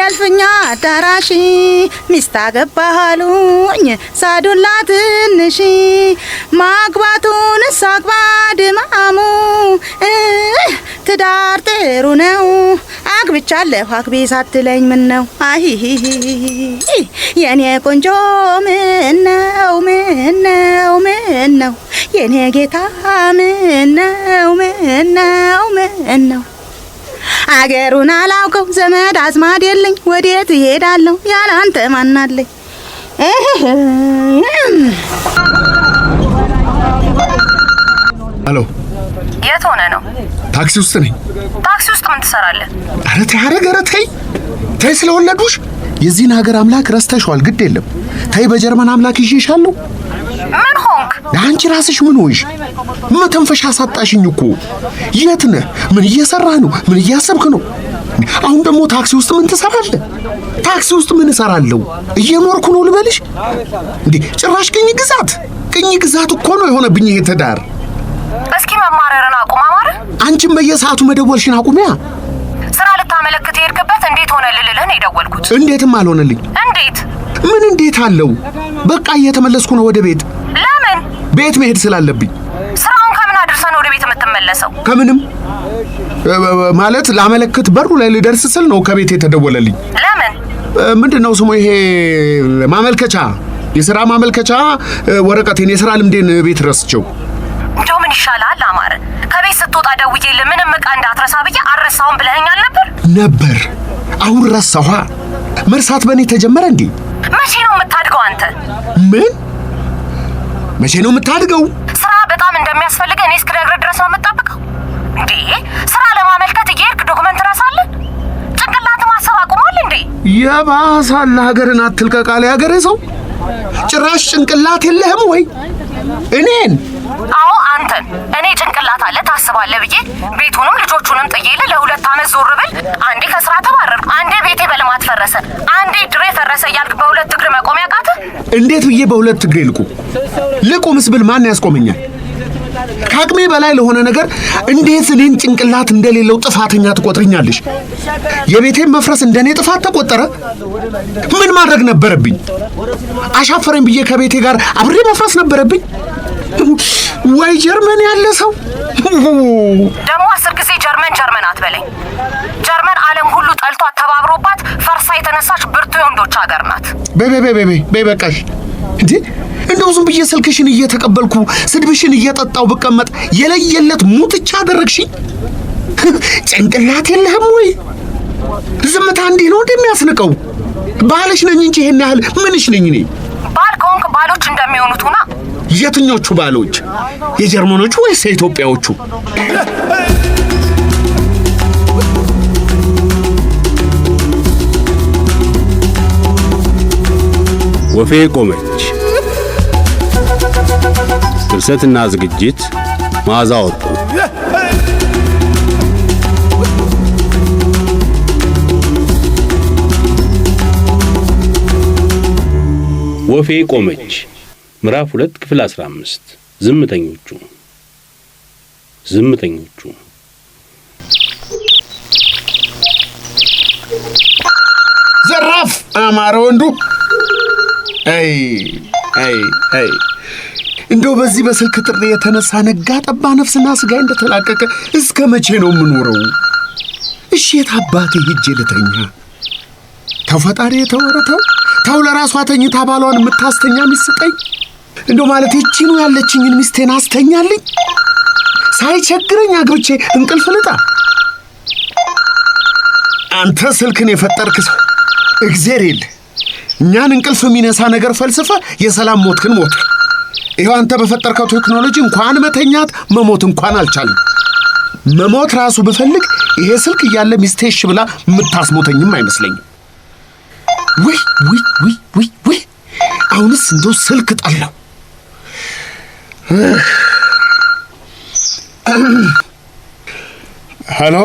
ያልፍኛ አዳራሽ ሚስት አገባሃሉኝ ሳዱላ ትንሽ ማግባቱን ሳግባ ድማሙ ትዳር ጥሩ ነው አግብቻለሁ አግቢ ሳትለኝ ምን ነው አይ የኔ ቆንጆ ምን ነው የኔ ጌታ ምን ነው አገሩን አላውቀው ዘመድ አዝማድ የለኝ ወዴት እሄዳለሁ ያላንተ ማናለኝ አሎ የት ሆነ ነው ታክሲ ውስጥ ነኝ ታክሲ ውስጥ ምን ትሰራለህ ኧረ ተይ ስለወለዱሽ የዚህን ሀገር አምላክ ረስተሽዋል ግድ የለም ተይ በጀርመን አምላክ ይዤሻለሁ ምን ሆንክ አንቺ ራስሽ ምን ሆንሽ መተንፈሻ ሳጣሽኝ እኮ የት ነህ ምን እየሰራህ ነው ምን እያሰብክ ነው አሁን ደግሞ ታክሲ ውስጥ ምን ትሰራለህ ታክሲ ውስጥ ምን እሰራለሁ እየኖርኩ ነው ልበልሽ እንዴ ጭራሽ ቅኝ ግዛት እኮ ነው የሆነብኝ ይሄ ትዳር እስኪ መማረርን አቁም አማረ አንቺም በየሰዓቱ መደወልሽን አቁሚያ ስራ ልታመለክት የሄድክበት እንዴት ሆነ ልልህ ነው የደወልኩት እንዴትም አልሆነልኝ ምን እንዴት አለው በቃ እየተመለስኩ ነው ወደ ቤት ለምን ቤት መሄድ ስላለብኝ ስራውን ከምን አድርሰን ወደ ቤት የምትመለሰው ከምንም ማለት ላመለክት በሩ ላይ ልደርስ ስል ነው ከቤት የተደወለልኝ ለምን ምንድነው ስሙ ይሄ ማመልከቻ የሥራ ማመልከቻ ወረቀቴን የሥራ ልምዴን ቤት ረስቸው እንደው ምን ይሻላል አማረ ከቤት ስትወጣ ደውዬልህ ምንም ዕቃ እንዳትረሳ ብዬ አልረሳውም ብለኸኛል ነበር አሁን ረሳኋ መርሳት በእኔ ተጀመረ እንዴ መቼ ነው የምታድገው አንተ ምን መቼ ነው የምታድገው ስራ በጣም እንደሚያስፈልገህ እኔ እስክነግርህ ድረስ ነው የምትጠብቀው እንዴ ስራ ለማመልከት እየሄድክ ዶክመንት ረሳለህ ጭንቅላት ማሰብ አቁሟል እንዴ የባሰ ሀገርን አትልቀቃለ ሀገሬ ሰው ጭራሽ ጭንቅላት የለህም ወይ እኔን አዎ አንተን እኔ ጭንቅላት አለ ታስባለህ ብዬ ቤቱንም ልጆቹንም ጥዬልህ ለሁለት ዓመት ዞር ብል አንዴ ከስራ ተባረርኩ አንዴ ቤቴ በልማት ፈረሰ አንዴ ድሬ ፈረሰ እያልክ በሁለት እግር መቆም ያቃተህ እንዴት ብዬ በሁለት እግሬ ልቁምስ ብል ማን ያስቆመኛል ከአቅሜ በላይ ለሆነ ነገር እንዴት እኔን ጭንቅላት እንደሌለው ጥፋተኛ ትቆጥሪኛለሽ የቤቴን መፍረስ እንደኔ ጥፋት ተቆጠረ ምን ማድረግ ነበረብኝ አሻፈረኝ ብዬ ከቤቴ ጋር አብሬ መፍረስ ነበረብኝ ወይ ጀርመን ያለ ሰው ደሞ 10 ጊዜ ጀርመን አትበለኝ ጀርመን ዓለም ሁሉ ጠልቶ ተባብሮባት ፈርሳ የተነሳች ብርቱ የወንዶች ሀገር ናት በቃሽ እንዴ እንደው ዝም ብዬ ስልክሽን እየተቀበልኩ ስድብሽን እየጠጣው በቀመጥ የለየለት ሙትቻ አደረግሽኝ ጭንቅላት የለህም ወይ ዝምታ እንዲህ ነው እንደሚያስንቀው ባልሽ ነኝ እንጂ ይሄን ያህል ምንሽ ነኝ እኔ ባል ከሆንክ ባሎች እንደሚሆኑትና የትኞቹ ባሎች የጀርመኖቹ ወይስ የኢትዮጵያዎቹ ወፌ ቆመች ድርሰትና ዝግጅት መዓዛ ወርቁ ወፌ ቆመች ምዕራፍ 2 ክፍል 15 ዝምተኞቹ ዘራፍ አማረ ወንዱ አይ እንደው በዚህ በስልክ ጥሪ የተነሳ ነጋ ጠባ ነፍስና ስጋ እንደተላቀቀ እስከ መቼ ነው የምኖረው እሺ የታባቴ ሂጄ ልተኛ ተፈጣሪ ተው ለራሷ ተኝታ ባሏን የምታስተኛ ሚስቀኝ እንደው ማለት እቺኑ ያለችኝን ሚስቴን አስተኛልኝ ሳይቸግረኝ አግብቼ እንቅልፍ ልጣ አንተ ስልክን የፈጠርክ ሰው እግዚአብሔር ይል እኛን እንቅልፍ የሚነሳ ነገር ፈልስፈ የሰላም ሞትክን ሞት ይሄው አንተ በፈጠርከው ቴክኖሎጂ እንኳን መተኛት መሞት እንኳን አልቻለም መሞት ራሱ በፈልግ ይሄ ስልክ እያለ ሚስቴሽ ብላ የምታስሞተኝም አይመስለኝም ወይ አሁንስ እንደው ስልክ ጣለው ሄሎ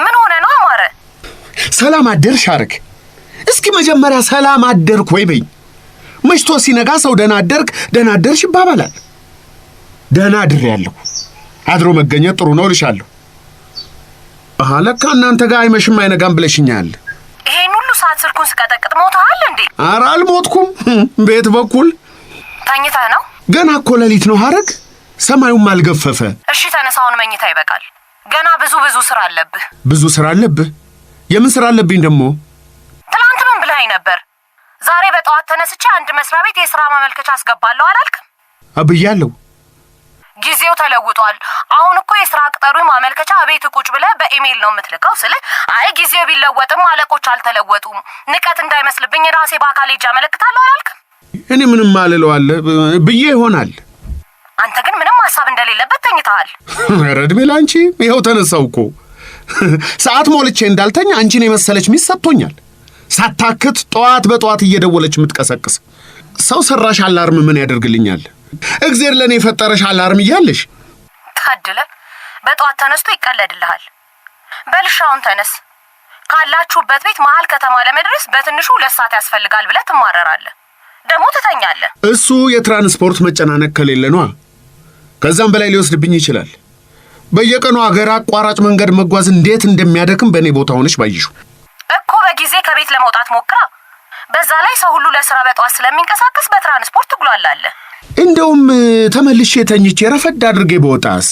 ምን ሆነ ነው አማረ ሰላም አደርሽ አርግ እስኪ መጀመሪያ ሰላም አደርክ ወይ በይ መሽቶ ሲነጋ ሰው ደህና አደርሽ ይባባላል ደህና አድሬያለሁ አድሮ መገኘት ጥሩ ነው ልሻለሁ ለካ እናንተ ጋር አይመሽም አይነጋም ብለሽኛል ይሄን ሁሉ ሰዓት ስልኩን ስቀጠቅጥ ሞታል እንዴ? ኧረ አልሞትኩም። ቤት በኩል ተኝተህ ነው? ገና እኮ ሌሊት ነው ሐረግ፣ ሰማዩም አልገፈፈ። እሺ ተነሳውን፣ መኝታ ይበቃል። ገና ብዙ ስራ አለብህ። ብዙ ስራ አለብህ? የምን ስራ አለብኝ ደግሞ? ትላንት ምን ብለኸኝ ነበር? ዛሬ በጠዋት ተነስቼ አንድ መስሪያ ቤት የሥራ ማመልከቻ አስገባለሁ አላልክም? አብያለሁ። ጊዜው ተለውጧል። አሁን እኮ የሥራ ቅጠሩኝ ማመልከቻ ቤት ቁጭ ብለህ በኢሜይል ነው የምትልከው ስለ አይ ጊዜው ቢለወጥም አለቆች አልተለወጡም፣ ንቀት እንዳይመስልብኝ ራሴ በአካል ሄጄ አመለክታለሁ አላልክም? እኔ ምንም አልለዋለ ብዬ ይሆናል። አንተ ግን ምንም ሐሳብ እንደሌለበት ተኝተሃል። ኧረ ዕድሜ ላንቺ። ይኸው ተነሳው እኮ ሰዓት ሞልቼ እንዳልተኛ አንቺን የመሰለች ሚስት ሰጥቶኛል። ሳታክት ጠዋት እየደወለች የምትቀሰቅስ ሰው ሰራሽ አላርም ምን ያደርግልኛል? እግዚአብሔር ለኔ የፈጠረሽ አላርም እያለሽ ታድለ በጠዋት ተነስቶ ይቀለድልሃል። በልሻውን ተነስ። ካላችሁበት ቤት መሀል ከተማ ለመድረስ በትንሹ 2 ሰዓት ያስፈልጋል ብለህ ትማረራለህ። ደግሞ ትተኛለህ። እሱ የትራንስፖርት መጨናነቅ ከሌለ ነዋ። ከዛም በላይ ሊወስድብኝ ይችላል። በየቀኑ አገር አቋራጭ መንገድ መጓዝ እንዴት እንደሚያደክም በእኔ ቦታ ሆነሽ ባይሹ እኮ በጊዜ ከቤት ለመውጣት ሞክራ። በዛ ላይ ሰው ሁሉ ለስራ በጠዋት ስለሚንቀሳቀስ በትራንስፖርት ትጉላላለህ። እንደውም ተመልሼ ተኝቼ ረፈድ አድርጌ በወጣስ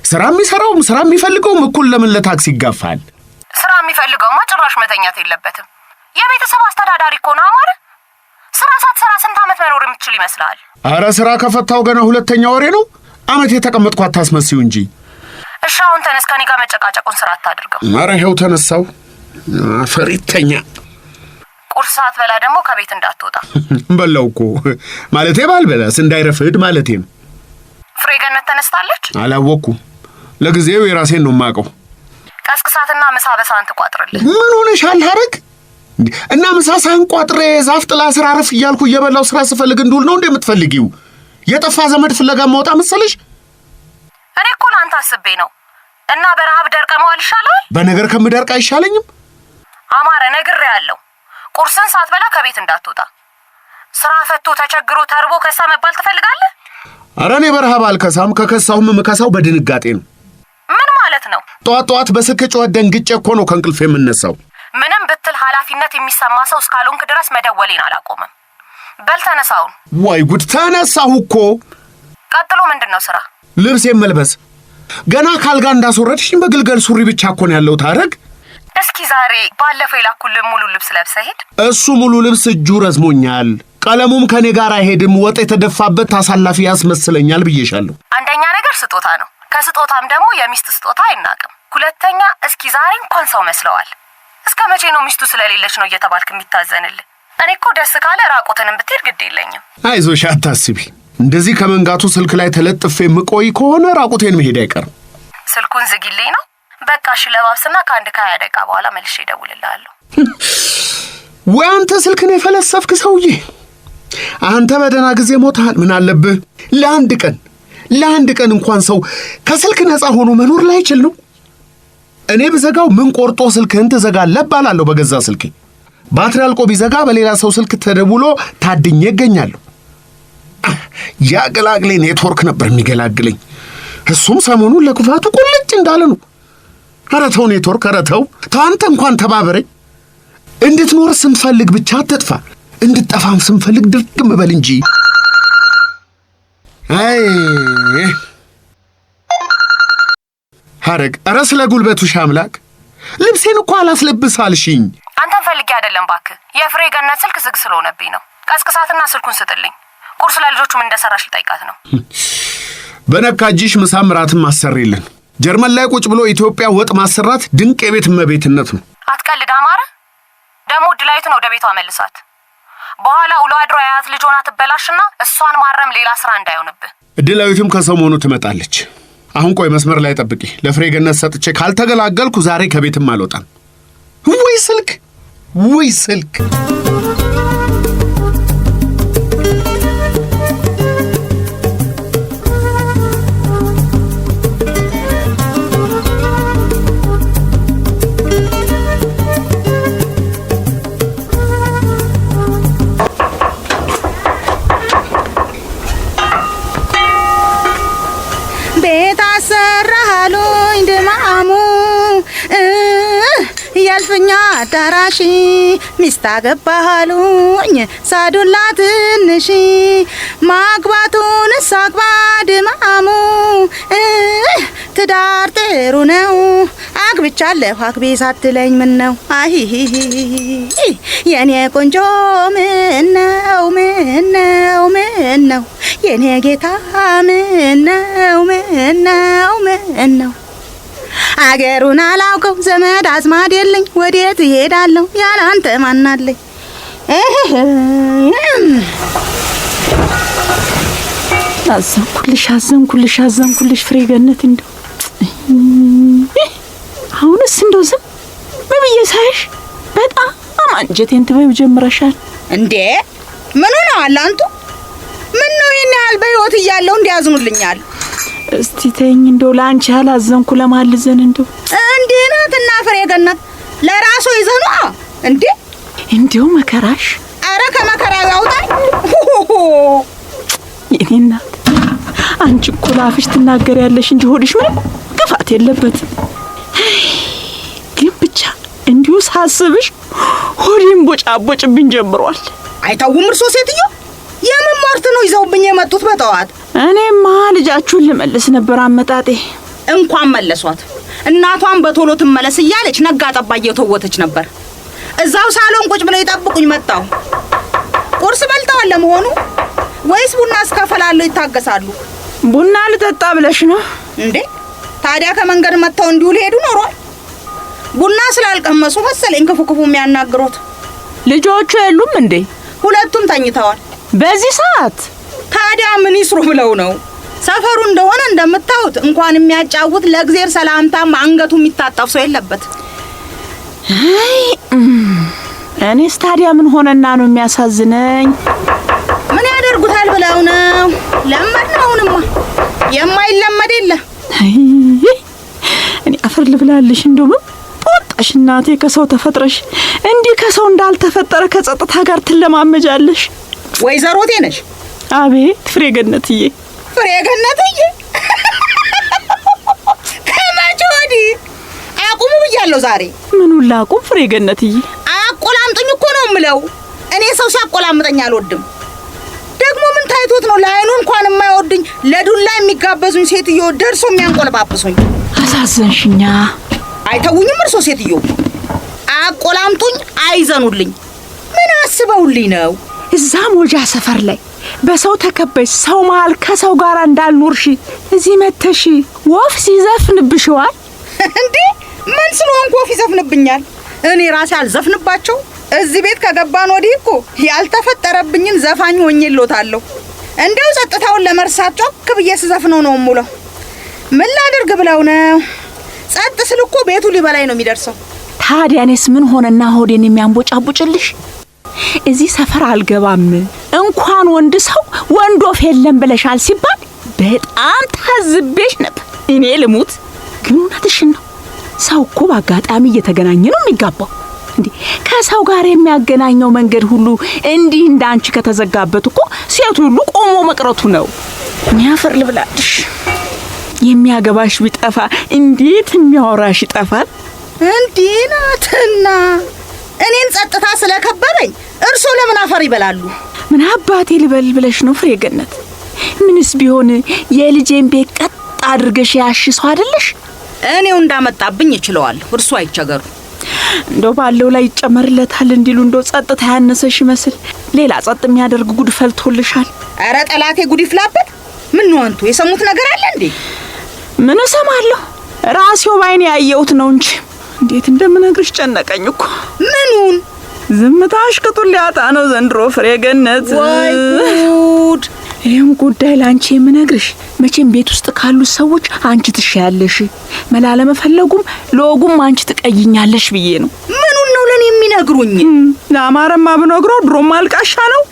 ስራ የሚሰራውም ስራ የሚፈልገውም እኩል ለምን ለታክሲ ይጋፋል? ስራ የሚፈልገውማ ጭራሽ መተኛት የለበትም። የቤተሰብ አስተዳዳሪ እኮ ነው አማረ። ስራ ሳትሰራ ስንት ዓመት መኖር የምትችል ይመስላል? አረ ስራ ከፈታው ገና 2ኛ ወሬ ነው። ዓመት የተቀመጥኩ አታስመስዩ እንጂ። እሺ አሁን ተነስ፣ ከኔ ጋር መጨቃጨቁን ስራ አታድርገው። አረ ይኸው ተነሳው። ፈሪተኛ ቁርስ ሰዓት በላ ደግሞ ከቤት እንዳትወጣ። በላው እኮ ማለቴ ባልበላስ እንዳይረፍድ ማለቴ ነው። ፍሬገነት ተነስታለች? አላወኩም። ለጊዜው የራሴን ነው የማውቀው። ቀስቅሳትና ምሳ በሳህን ትቋጥርልህ። ምን ሆነሻል ሐረግ? እና ምሳ ሳህን ቋጥሬ ዛፍ ጥላ ስር አረፍ እያልኩ እየበላው ስራ ስፈልግ እንዱል ነው እንደምትፈልጊው? የጠፋ ዘመድ ፍለጋ መውጣ መሰለሽ? እኔ እኮ ለአንተ አስቤ ነው። እና በረሃብ ደርቀ መዋል ይሻላል? በነገር ከምደርቅ አይሻለኝም? አማረ ነግሬሃለሁ። ቁርስን ሳትበላ ከቤት እንዳትወጣ። ስራ ፈቶ ተቸግሮ ተርቦ ከሳ መባል ትፈልጋለህ? ኧረ እኔ በረሃብ አልከሳም። ከከሳሁም የምከሳው በድንጋጤ ነው። ምን ማለት ነው? ጠዋት በስልክ ጮህ ደንግጬ እኮ ነው ከእንቅልፍ የምነሳው። ምንም ብትል ኃላፊነት የሚሰማ ሰው እስካልሆንክ ድረስ መደወሌን አላቆምም። በል ተነሳውን። ወይ ጉድ! ተነሳሁ እኮ። ቀጥሎ ምንድን ነው ስራ? ልብሴን መልበስ። ገና ካልጋ እንዳስወረድሽኝ በግልገል ሱሪ ብቻ እኮ ነው ያለው ታረግ። እስኪ ዛሬ ባለፈው የላኩልን ሙሉ ልብስ ለብሰህ ሂድ። እሱ ሙሉ ልብስ እጁ ረዝሞኛል፣ ቀለሙም ከኔ ጋር አይሄድም፣ ወጥ የተደፋበት ታሳላፊ ያስመስለኛል ብዬሻለሁ። አንደኛ ነገር ስጦታ ነው። ከስጦታም ደግሞ የሚስት ስጦታ አይናቅም። ሁለተኛ እስኪ ዛሬ እንኳን ሰው መስለዋል። እስከ መቼ ነው ሚስቱ ስለሌለች ነው እየተባልክ የሚታዘንልህ? እኔ እኮ ደስ ካለ ራቆትንም ብትሄድ ግድ የለኝም። አይዞሽ አታስቢ። እንደዚህ ከመንጋቱ ስልክ ላይ ተለጥፌ የምቆይ ከሆነ ራቆቴን መሄድ አይቀርም። ስልኩን ዝጊልኝ ነው? በቃ እሺ ለባብስና ከአንድ ከ20 ደቂቃ በኋላ መልሼ እደውልልሃለሁ። ወይ አንተ ስልክን የፈለሰፍክ ሰውዬ! አንተ በደህና ጊዜ ሞተሃል። ምን አለብህ? ለአንድ ቀን እንኳን ሰው ከስልክ ነፃ ሆኖ መኖር ላይችል ነው? እኔ ብዘጋው ምን ቆርጦ ስልክህን ትዘጋለህ እባላለሁ በገዛ ስልኬ። ባትሪ አልቆ ቢዘጋ በሌላ ሰው ስልክ ተደውሎ ታድኜ እገኛለሁ። ያገላግሌ ኔትወርክ ነበር የሚገላግለኝ። እሱም ሰሞኑን ለክፋቱ ቁልጭ እንዳለ ነው። ኧረ ተው ኔትወርክ፣ ኧረ ተው አንተ እንኳን ተባበረኝ። እንድትኖር ስንፈልግ ብቻ አትጥፋ፣ እንድትጠፋም ስንፈልግ ድርግም በል እንጂ። አይ ሐረግ፣ ኧረ ስለ ጉልበቱሽ አምላክ ልብሴን እኮ አላስለብስ አልሽኝ። አንተን ፈልጌ አይደለም እባክህ። የፍሬ ገነት ስልክ ዝግ ስለሆነብኝ ነው። ቀስቅሳትና ስልኩን ስጥልኝ። ቁርስ ለልጆቹም እንደሰራሽ ልጠይቃት ነው። በነካጅሽ ምሳም ራትም ማሰሪልን። ጀርመን ላይ ቁጭ ብሎ ኢትዮጵያ ወጥ ማሰራት ድንቅ የቤት እመቤትነት ነው። አትቀልድ አማረ። ደግሞ ድላይቱን ወደ ቤቷ መልሳት። በኋላ ውሎ አድሮ ያያት ልጅ ሆና ትበላሽና እሷን ማረም ሌላ ስራ እንዳይሆንብህ። ድላይቱም ከሰሞኑ ትመጣለች። አሁን ቆይ መስመር ላይ ጠብቂ። ለፍሬ ገነት ሰጥቼ ካልተገላገልኩ ዛሬ ከቤትም አልወጣም። ወይ ስልክ ወይ ስልክ! እልፍኛ አዳራሽ ሚስት አገባሃሉኝ ሳዱላ ትንሽ ማግባቱን ሳግባ ድማሙ ትዳር ጥሩ ነው አግብቻለሁ አግቢ ሳትለኝ ምን ነው አይ የኔ ቆንጆ ምን ነው የኔ ጌታ ምን ነው አገሩን አላውቀው ዘመድ አዝማድ የለኝ ወዴት እሄዳለሁ ያላንተ ማናለኝ አዘንኩልሽ ፍሬ ገነት እንደው አሁንስ እንደው ዝም በብዬ ሳይሽ በጣም አንጀቴን ትበይው ጀምረሻል እንዴ ምን ነው አላንቱ ምን ነው የኔ በህይወት እያለው እንዲያዝኑልኛል እስቲ ተይኝ እንደው ላንቺ አላዘንኩ ለማልዘን እንደው እንዴ ናትና ፍሬ ገነት ለራሱ ይዘኑ እንዴ እንደው መከራሽ አረ ከመከራው ያውጣኝ የኔ እናት አንቺ እኮ ላፍሽ ትናገሪያለሽ እንጂ ሆድሽ ምንም ግፋት የለበትም ግን ብቻ እንዲሁ ሳስብሽ ሆዴን ቦጫቦጭብኝ ጀምሯል አይታውም እርሶ ሴትዮ የምን ሞርት ነው ይዘውብኝ የመጡት በጠዋት እኔማ ልጃችሁን ልመልስ ነበር አመጣጤ እንኳን መለሷት እናቷን በቶሎ ትመለስ እያለች ነጋ ጠባ እየተወተች ነበር እዛው ሳሎን ቁጭ ብለው ይጠብቁኝ መጣው ቁርስ በልተዋል ለመሆኑ ወይስ ቡና እስከፈላለው ይታገሳሉ ቡና ልጠጣ ብለሽ ነው እንዴ ታዲያ ከመንገድ መጣው እንዲሁ ሊሄዱ ኖሯል ቡና ስላልቀመሱ መሰለኝ ክፉ የሚያናግሩት ልጆቹ የሉም እንዴ ሁለቱም ተኝተዋል በዚህ ሰዓት ታዲያ ምን ይስሩ ብለው ነው ሰፈሩ እንደሆነ እንደምታውት እንኳን የሚያጫውት ለእግዚአብሔር ሰላምታ አንገቱ የሚታጠፍ ሰው የለበት አይ እኔስ ታዲያ ምን ሆነና ነው የሚያሳዝነኝ ምን ያደርጉታል ብለው ነው ለማድ ነውንማ የማይለመድ የለ እኔ አፈር ልብላልሽ እንደው ወጣሽ እናቴ ከሰው ተፈጥረሽ እንዲህ ከሰው እንዳልተፈጠረ ከጸጥታ ጋር ትለማመጃለሽ ወይዘሮቴ ነሽ አቤት ፍሬ ገነትዬ ከመቼ ወዲህ አቁሙ ብያለሁ ዛሬ ምኑን ላቁም ፍሬ ገነትዬ አቆላምጡኝ እኮ ነው የምለው እኔ ሰው ሲያቆላምጠኝ አልወድም ደግሞ ምን ታይቶት ነው ለአይኑ እንኳን የማይወድኝ ለዱላ የሚጋበዙኝ ሴትዮ ደርሶ የሚያንቆለጳጵሱኝ አሳዘንሽኛ አይተውኝም እርሶ ሴትዮ አቆላምጡኝ አይዘኑልኝ ምን አስበውልኝ ነው እዛ ሞጃ ሰፈር ላይ በሰው ተከበሽ ሰው መሃል ከሰው ጋር እንዳልኖርሽ እዚህ መተሽ ወፍ ሲዘፍንብሽዋል እንዴ ምን ስለሆንኩ ወፍ ይዘፍንብኛል እኔ ራሴ አልዘፍንባቸው እዚህ ቤት ከገባን ወዲህ እኮ ያልተፈጠረብኝን ዘፋኝ ሆኜልዎታለሁ እንደው ጸጥታውን ለመርሳት ጮክ ብዬ ስዘፍነው ነው ሙለው ምን ላድርግ ብለው ነው ጸጥ ስል እኮ ቤቱ ሊበላይ ነው የሚደርሰው ታዲያ እኔስ ምን ሆነና ሆዴን የሚያንቦጫቡጭልሽ እዚህ ሰፈር አልገባም እንኳን ወንድ ሰው ወንድ ወፍ የለም ብለሻል ሲባል በጣም ታዝቤሽ ነበር እኔ ልሙት ግን እውነትሽን ነው ሰው እኮ በአጋጣሚ እየተገናኘ ነው የሚጋባው እንዴ ከሰው ጋር የሚያገናኘው መንገድ ሁሉ እንዲህ እንዳንቺ ከተዘጋበት እኮ ሴቱ ሁሉ ቆሞ መቅረቱ ነው የሚያፈር ልብላልሽ የሚያገባሽ ቢጠፋ እንዴት የሚያወራሽ ይጠፋል እንዴ ናትና እኔን ጸጥታ ስለከበበኝ እርሶ ለምን አፈር ይበላሉ ምን አባቴ ልበል ብለሽ ነው ፍሬ ገነት ምንስ ቢሆን የልጄን ቤት ቀጥ አድርገሽ ያሽሰው አይደለሽ እኔው እንዳመጣብኝ ይችላል እርሶ አይቸገሩ እንደው ባለው ላይ ይጨመርለታል እንዲሉ እንደው ጸጥታ ያነሰሽ ይመስል ሌላ ጸጥ የሚያደርግ ጉድ ፈልቶልሻል አረ ጠላቴ ጉድ ይፍላበት ምን ነው አንቱ የሰሙት ነገር አለ እንዴ ምን ሰማለሁ ራሴው ባይኔ ያየሁት ነው እንጂ እንዴት እንደምነግርሽ ጨነቀኝ እኮ ምኑን ዝምታሽ ቅጡን ሊያጣ ነው ዘንድሮ ፍሬ ገነት ወይ ጉድ ይሄን ጉዳይ ላንቺ የምነግርሽ መቼም ቤት ውስጥ ካሉ ሰዎች አንቺ ትሻያለሽ መላለም ፈለጉም ለወጉም አንቺ ትቀይኛለሽ ብዬ ነው ምኑን ነው ለኔ የሚነግሩኝ ለአማረማ ብነግረው ድሮም አልቃሻ ነው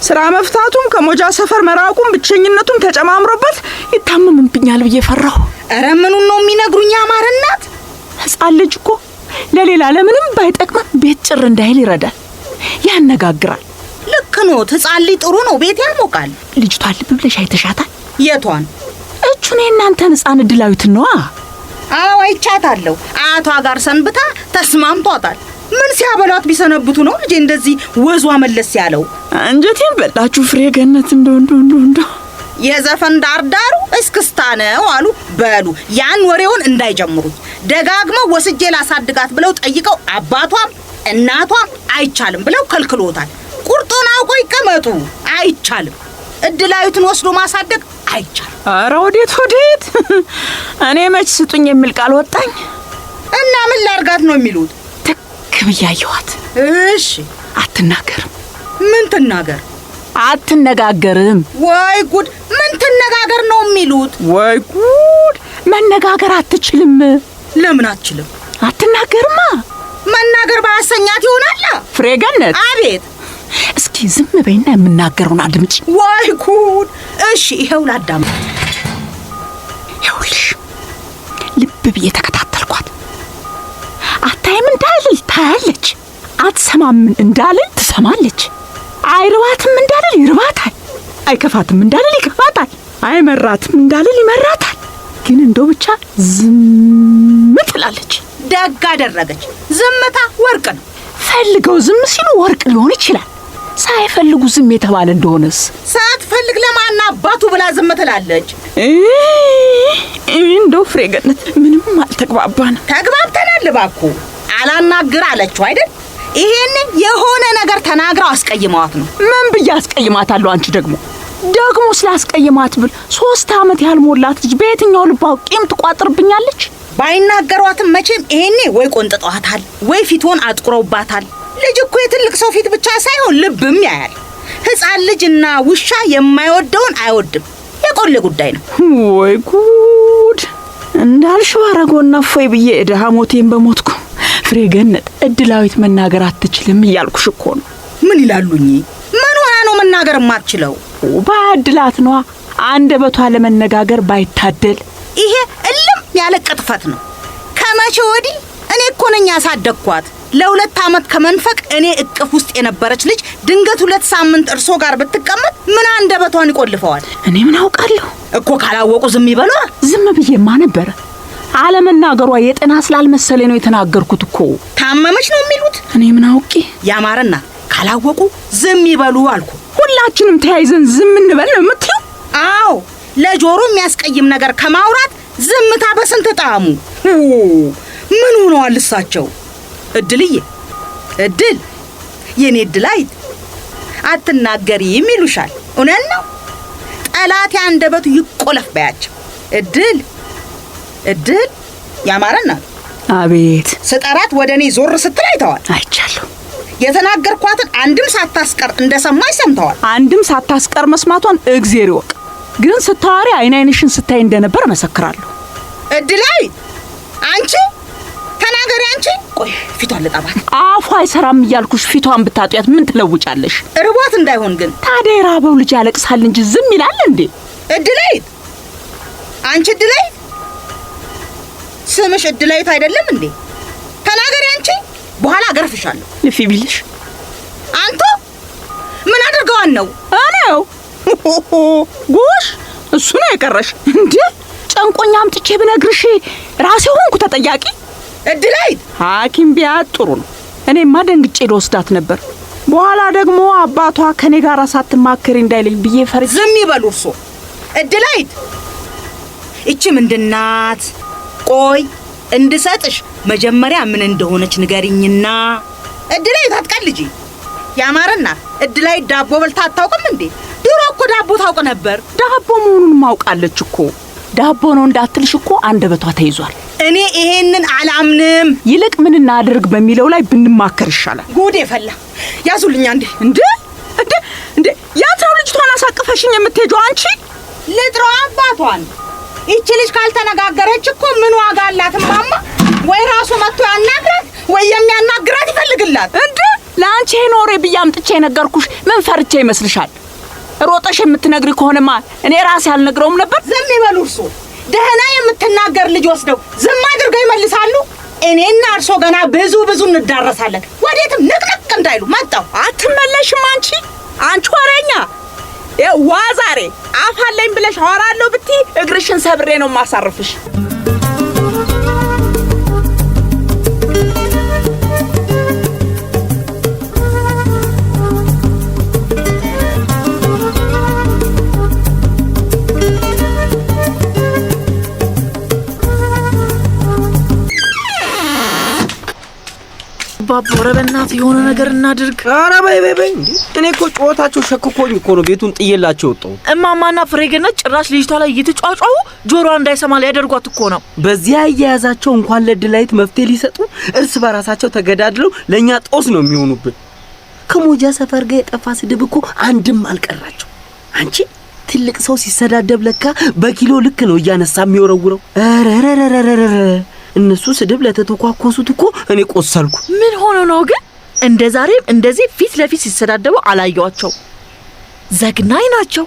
ስራ መፍታቱም ከሞጃ ሰፈር መራቁም ብቸኝነቱም ተጨማምሮበት ይታመምብኛል ብዬ ፈራሁ አረ ምኑን ነው የሚነግሩኝ አማረናት ህፃን ልጅ እኮ ለሌላ ለምንም ባይጠቅም ቤት ጭር እንዳይል ይረዳል ያነጋግራል ልክ ነው ህፃን ልጅ ጥሩ ነው ቤት ያሞቃል ልጅቷን ልብ ብለሽ አይተሻታል የቷን እቹን እናንተን ህፃን ድላዊት ነው አዎ አይቻታለሁ። አያቷ ጋር ሰንብታ ተስማምቷታል። ምን ሲያበሏት ቢሰነብቱ ነው ልጄ እንደዚህ ወዟ መለስ ያለው? አንጀቴን በላችሁ ፍሬ ገነት። እንደው የዘፈን ዳርዳሩ እስክስታ ነው አሉ። በሉ ያን ወሬውን እንዳይጀምሩት። ደጋግመው ወስጄ ላሳድጋት ብለው ጠይቀው አባቷም እናቷም አይቻልም ብለው ከልክሎታል። ቁርጡን አውቆ ይቀመጡ። አይቻልም። እድላዊትን ወስዶ ማሳደግ አይቻልም። ኧረ ወዴት እኔ መች ስጡኝ የሚል ቃል ወጣኝ እና ምን ላርጋት ነው የሚሉት? ትክ ብያየኋት። እሺ አትናገርም። ምን ትናገር? አትነጋገርም። ወይ ጉድ! ምን ትነጋገር ነው የሚሉት? ወይ ጉድ! መነጋገር አትችልም። ለምን አትችልም? አትናገርማ። መናገር ባያሰኛት ይሆናል። ፍሬ ገነት። አቤት። እስኪ ዝም በይና የምናገረውን አድምጪ። ወይ ጉድ! እሺ ይሄው ላዳም። ይኸውልሽ ልብ ብዬ ተከታተልኳት። አታይም እንዳልል ታያለች፣ አትሰማም እንዳልል ትሰማለች፣ አይርባትም እንዳልል ይርባታል፣ አይከፋትም እንዳልል ይከፋታል፣ አይመራትም እንዳልል ይመራታል። ግን እንደው ብቻ ዝም ትላለች። ደግ አደረገች። ዝምታ ወርቅ ነው። ፈልገው ዝም ሲሉ ወርቅ ሊሆን ይችላል። ሳይፈልጉ ዝም የተባለ እንደሆነስ? ሳትፈልግ ለማን አባቱ ብላ ዝም ትላለች? እንደው ፍሬ ገነት ምንም አልተግባባን። ተግባብተናል። እባክዎ አላናግር አለችው አይደል? ይሄን የሆነ ነገር ተናግረው አስቀይመዋት ነው። ምን ብዬ አስቀይማታለሁ? አንቺ ደግሞ ስላስቀይማት ብል 3 ዓመት ያልሞላት ልጅ በየትኛው ልቧ ቂም ትቋጥርብኛለች? ባይናገሯትም መቼም ይሄኔ ወይ ቆንጥጧታል ወይ ፊቶን አጥቁረውባታል። ልጅ እኮ የትልቅ ሰው ፊት ብቻ ሳይሆን ልብም ያያል። ሕፃን ልጅና ውሻ የማይወደውን አይወድም። የቆሌ ጉዳይ ነው። ወይ ጉድ! እንዳልሽው አረጎና ፎይ ብዬ እዳሃ ሞቴን በሞትኩ። ፍሬ ገነት እድላዊት መናገር አትችልም እያልኩሽ እኮ ነው። ምን ይላሉኝ? ምን ሆና ነው መናገር የማትችለው? ባድላት ነዋ። አንደበቷ ለመነጋገር ባይታደል። ይሄ እልም ያለ ቅጥፈት ነው። ከመቼ ወዲህ እኔ እኮ ነኝ ያሳደግኳት። ለ2 ዓመት ከመንፈቅ እኔ እቅፍ ውስጥ የነበረች ልጅ ድንገት 2 ሳምንት እርሶ ጋር ብትቀመጥ ምን አንደበቷን ይቆልፈዋል? እኔ ምን አውቃለሁ እኮ። ካላወቁ ዝም ይበሏ። ዝም ብዬማ ነበረ። አለመናገሯ የጤና ስላልመሰለ ነው የተናገርኩት እኮ። ታመመች ነው የሚሉት። እኔ ምን አውቄ? ያማረና ካላወቁ ዝም ይበሉ አልኩ። ሁላችንም ተያይዘን ዝም እንበል ነው የምትይው? አዎ፣ ለጆሮ የሚያስቀይም ነገር ከማውራት ዝምታ በስንት ጣዕሙ። ምን ሆነዋል እሳቸው? እድልዬ፣ እድል የኔ እድላይት አትናገሪም ይሉሻል። እውነት ነው። ጠላት አንደበቱ ይቆለፍ በያቸው። እድል ያማረና። አቤት። ስጠራት ወደ እኔ ዞር ስትል አይተዋል። አይቻለሁ። የተናገርኳትን አንድም ሳታስቀር እንደሰማች ሰምተዋል። አንድም ሳታስቀር መስማቷን እግዜር ይወቅ። ግን ስታወሪ አይንሽን ስታይ እንደነበር መሰክራለሁ። እድላይት አንቺ ተናገሪ። አንቺ ቆይ ፊቷን ልጠባት። አፏ አይሰራም እያልኩሽ ፊቷን ብታጥያት ምን ትለውጫለሽ? እርቧት እንዳይሆን ግን። ታዲያ የራበው ልጅ ያለቅሳል እንጂ ዝም ይላል እንዴ? እድላይት፣ አንቺ እድላይት፣ ስምሽ እድላይት አይደለም እንዴ? ተናገሪ አንቺ። በኋላ አገርፍሻለሁ። ልፊ ቢልሽ አንተ ምን አድርገዋን ነው? እኔው ጎሽ፣ እሱ ነው የቀረሽ እንዴ? ጨንቆኛ አምጥቼ ብነግርሽ ራሴ ሆንኩ ተጠያቂ። እድላይት፣ ሐኪም ቢያት ጥሩ ነው። እኔማ ደንግጬ ልወስዳት ነበር። በኋላ ደግሞ አባቷ ከኔ ጋር ሳትማከሪ እንዳይለኝ ብዬ ፈርቼ። ዝም ይበሉ እርሶ። እድላይት፣ እቺ ምንድናት? ቆይ እንድሰጥሽ መጀመሪያ ምን እንደሆነች ንገሪኝና። እድላይት አትቀልጂ። ያማረና እድላይት ዳቦ በልታ አታውቅም እንዴ? ድሮ እኮ ዳቦ ታውቅ ነበር። ዳቦ መሆኑን ማውቃለች እኮ። ዳቦ ነው እንዳትልሽ እኮ አንደበቷ ተይዟል። እኔ ይሄንን አላምንም። ይልቅ ምን እናድርግ በሚለው ላይ ብንማከር ይሻላል። ጉዴ ፈላ። ያዙልኛ እንዴ! እንዴ ያትራው ልጅቷን አሳቅፈሽኝ የምትሄጂው አንቺ? ልጥራው አባቷን። ይቺ ልጅ ካልተነጋገረች እኮ ምን ዋጋ አላት ማማ? ወይ ራሱ መጥቶ ያናግራት ወይ የሚያናግራት ይፈልግላት። እንዴ ለአንቺ ኖሬ ብዬ አምጥቼ ነገርኩሽ። ምን ፈርቼ ይመስልሻል? ሮጠሽ የምትነግሪ ከሆነማ እኔ ራሴ አልነግረውም ነበር። ዝም ይበሉ እርሶ። ደህና የምትናገር ልጅ ወስደው ዝም አድርገው ይመልሳሉ። እኔና እርሶ ገና ብዙ እንዳረሳለን። ወዴትም ንቅንቅ እንዳይሉ መጣው። አትመለሽም አንቺ ወሬኛ። ዋዛሬ አፋለኝ ብለሽ አወራለሁ ብትይ እግርሽን ሰብሬ ነው ማሳርፍሽ። አባባ ወረበናት የሆነ ነገር እናድርግ። ኧረ በይ እንዴ! እኔ እኮ ጨዋታቸው ሸክኮኝ እኮ ነው ቤቱን ጥዬላቸው ወጣው። እማማና ፍሬገነት ጭራሽ ልጅቷ ላይ እየተጫጫው ጆሮዋ እንዳይሰማ ሊያደርጓት እኮ ነው። በዚያ አያያዛቸው እንኳን ለድላይት መፍትሄ ሊሰጡ እርስ በራሳቸው ተገዳድለው ለኛ ጦስ ነው የሚሆኑብን። ከሞጃ ሰፈር ጋር የጠፋ ስድብ እኮ አንድም አልቀራቸው። አንቺ ትልቅ ሰው ሲሰዳደብ ለካ በኪሎ ልክ ነው እያነሳ የሚወረውረው። አረረረረረ እነሱ ስድብ ለተተኳኮሱት እኮ እኔ ቆሰልኩ። ምን ሆኖ ነው ግን እንደ ዛሬም እንደዚህ ፊት ለፊት ሲሰዳደቡ አላየዋቸው? ዘግናኝ ናቸው።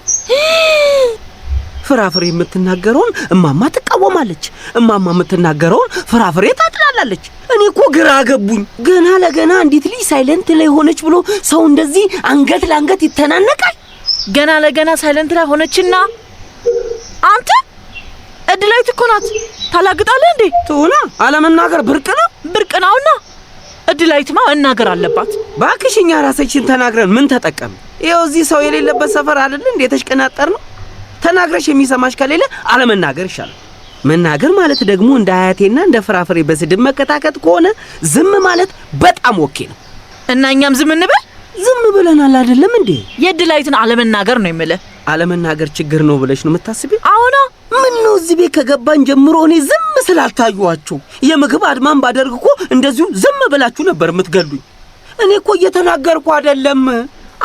ፍራፍሬ የምትናገረውን እማማ ትቃወማለች፣ እማማ የምትናገረውን ፍራፍሬ ታጥላለች። እኔ እኮ ግራ ገቡኝ። ገና ለገና እንዴት ልጅ ሳይለንት ላይ ሆነች ብሎ ሰው እንደዚህ አንገት ለአንገት ይተናነቃል? ገና ለገና ሳይለንት ላይ ሆነችና አንተ እድላይት እኮ ናት። ታላግጣለህ እንዴ? ትሆና አለመናገር ብርቅ ነው? ብርቅ ነውና እድላይትማ መናገር አለባት። ባክሽኛ ራሳችን ተናግረን ምን ተጠቀም? ይኸው እዚህ ሰው የሌለበት ሰፈር አይደል እንዴ ተሽቀናጠር ነው። ተናግረሽ የሚሰማሽ ከሌለ አለመናገር ይሻላል። መናገር ማለት ደግሞ እንደ አያቴና እንደ ፍራፍሬ በስድብ መከታከት ከሆነ ዝም ማለት በጣም ኦኬ ነው። እና እኛም ዝም እንበል? ዝም ብለናል አይደለም እንዴ? የድላይትን አለመናገር ነው የምልህ። አለመናገር ችግር ነው ብለሽ ነው የምታስቢው? አሁን ምን ነው እዚህ ቤት ከገባን ጀምሮ እኔ ዝም ስላልታዩዋችሁ የምግብ አድማን ባደርግ እኮ እንደዚሁ ዝም ብላችሁ ነበር የምትገሉኝ። እኔ እኮ እየተናገርኩ አይደለም።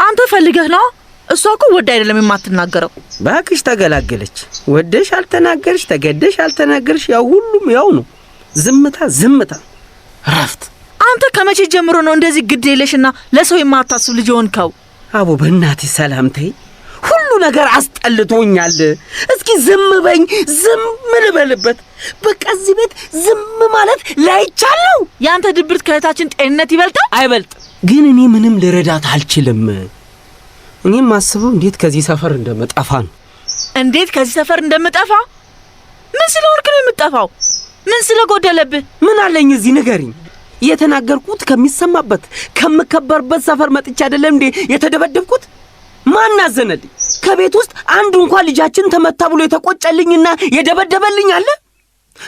አንተ ፈልገህ ነው። እሷ እኮ ወደ አይደለም የማትናገረው። ባክሽ ተገላገለች። ወደሽ አልተናገርሽ፣ ተገደሽ አልተናገርሽ፣ ያው ሁሉም ያው ነው። ዝምታ ረፍት። አንተ ከመቼ ጀምሮ ነው እንደዚህ ግድ የለሽና ለሰው የማታስብ ልጅ ሆንከው? አቦ በእናትሽ ሰላምተይ፣ ሁሉ ነገር አስጠልቶኛል። እስኪ ዝም በኝ፣ ዝም ልበልበት። በቃ እዚህ ቤት ዝም ማለት ላይቻለው። ያንተ ድብርት ከእህታችን ጤንነት ይበልጣል? አይበልጥ። ግን እኔ ምንም ልረዳት አልችልም። እኔም ማስበው እንዴት ከዚህ ሰፈር እንደምጠፋ ነው። እንዴት ከዚህ ሰፈር እንደምጠፋ? ምን ስለሆንክ ነው የምጠፋው? ምን ስለጎደለብህ? ምን አለኝ እዚህ ንገሪኝ። የተናገርኩት ከሚሰማበት ከምከበርበት ሰፈር መጥቻ አይደለም እንዴ የተደበደብኩት? ማን አዘነልኝ? ከቤት ውስጥ አንዱ እንኳን ልጃችን ተመታ ብሎ የተቆጨልኝና የደበደበልኝ አለ?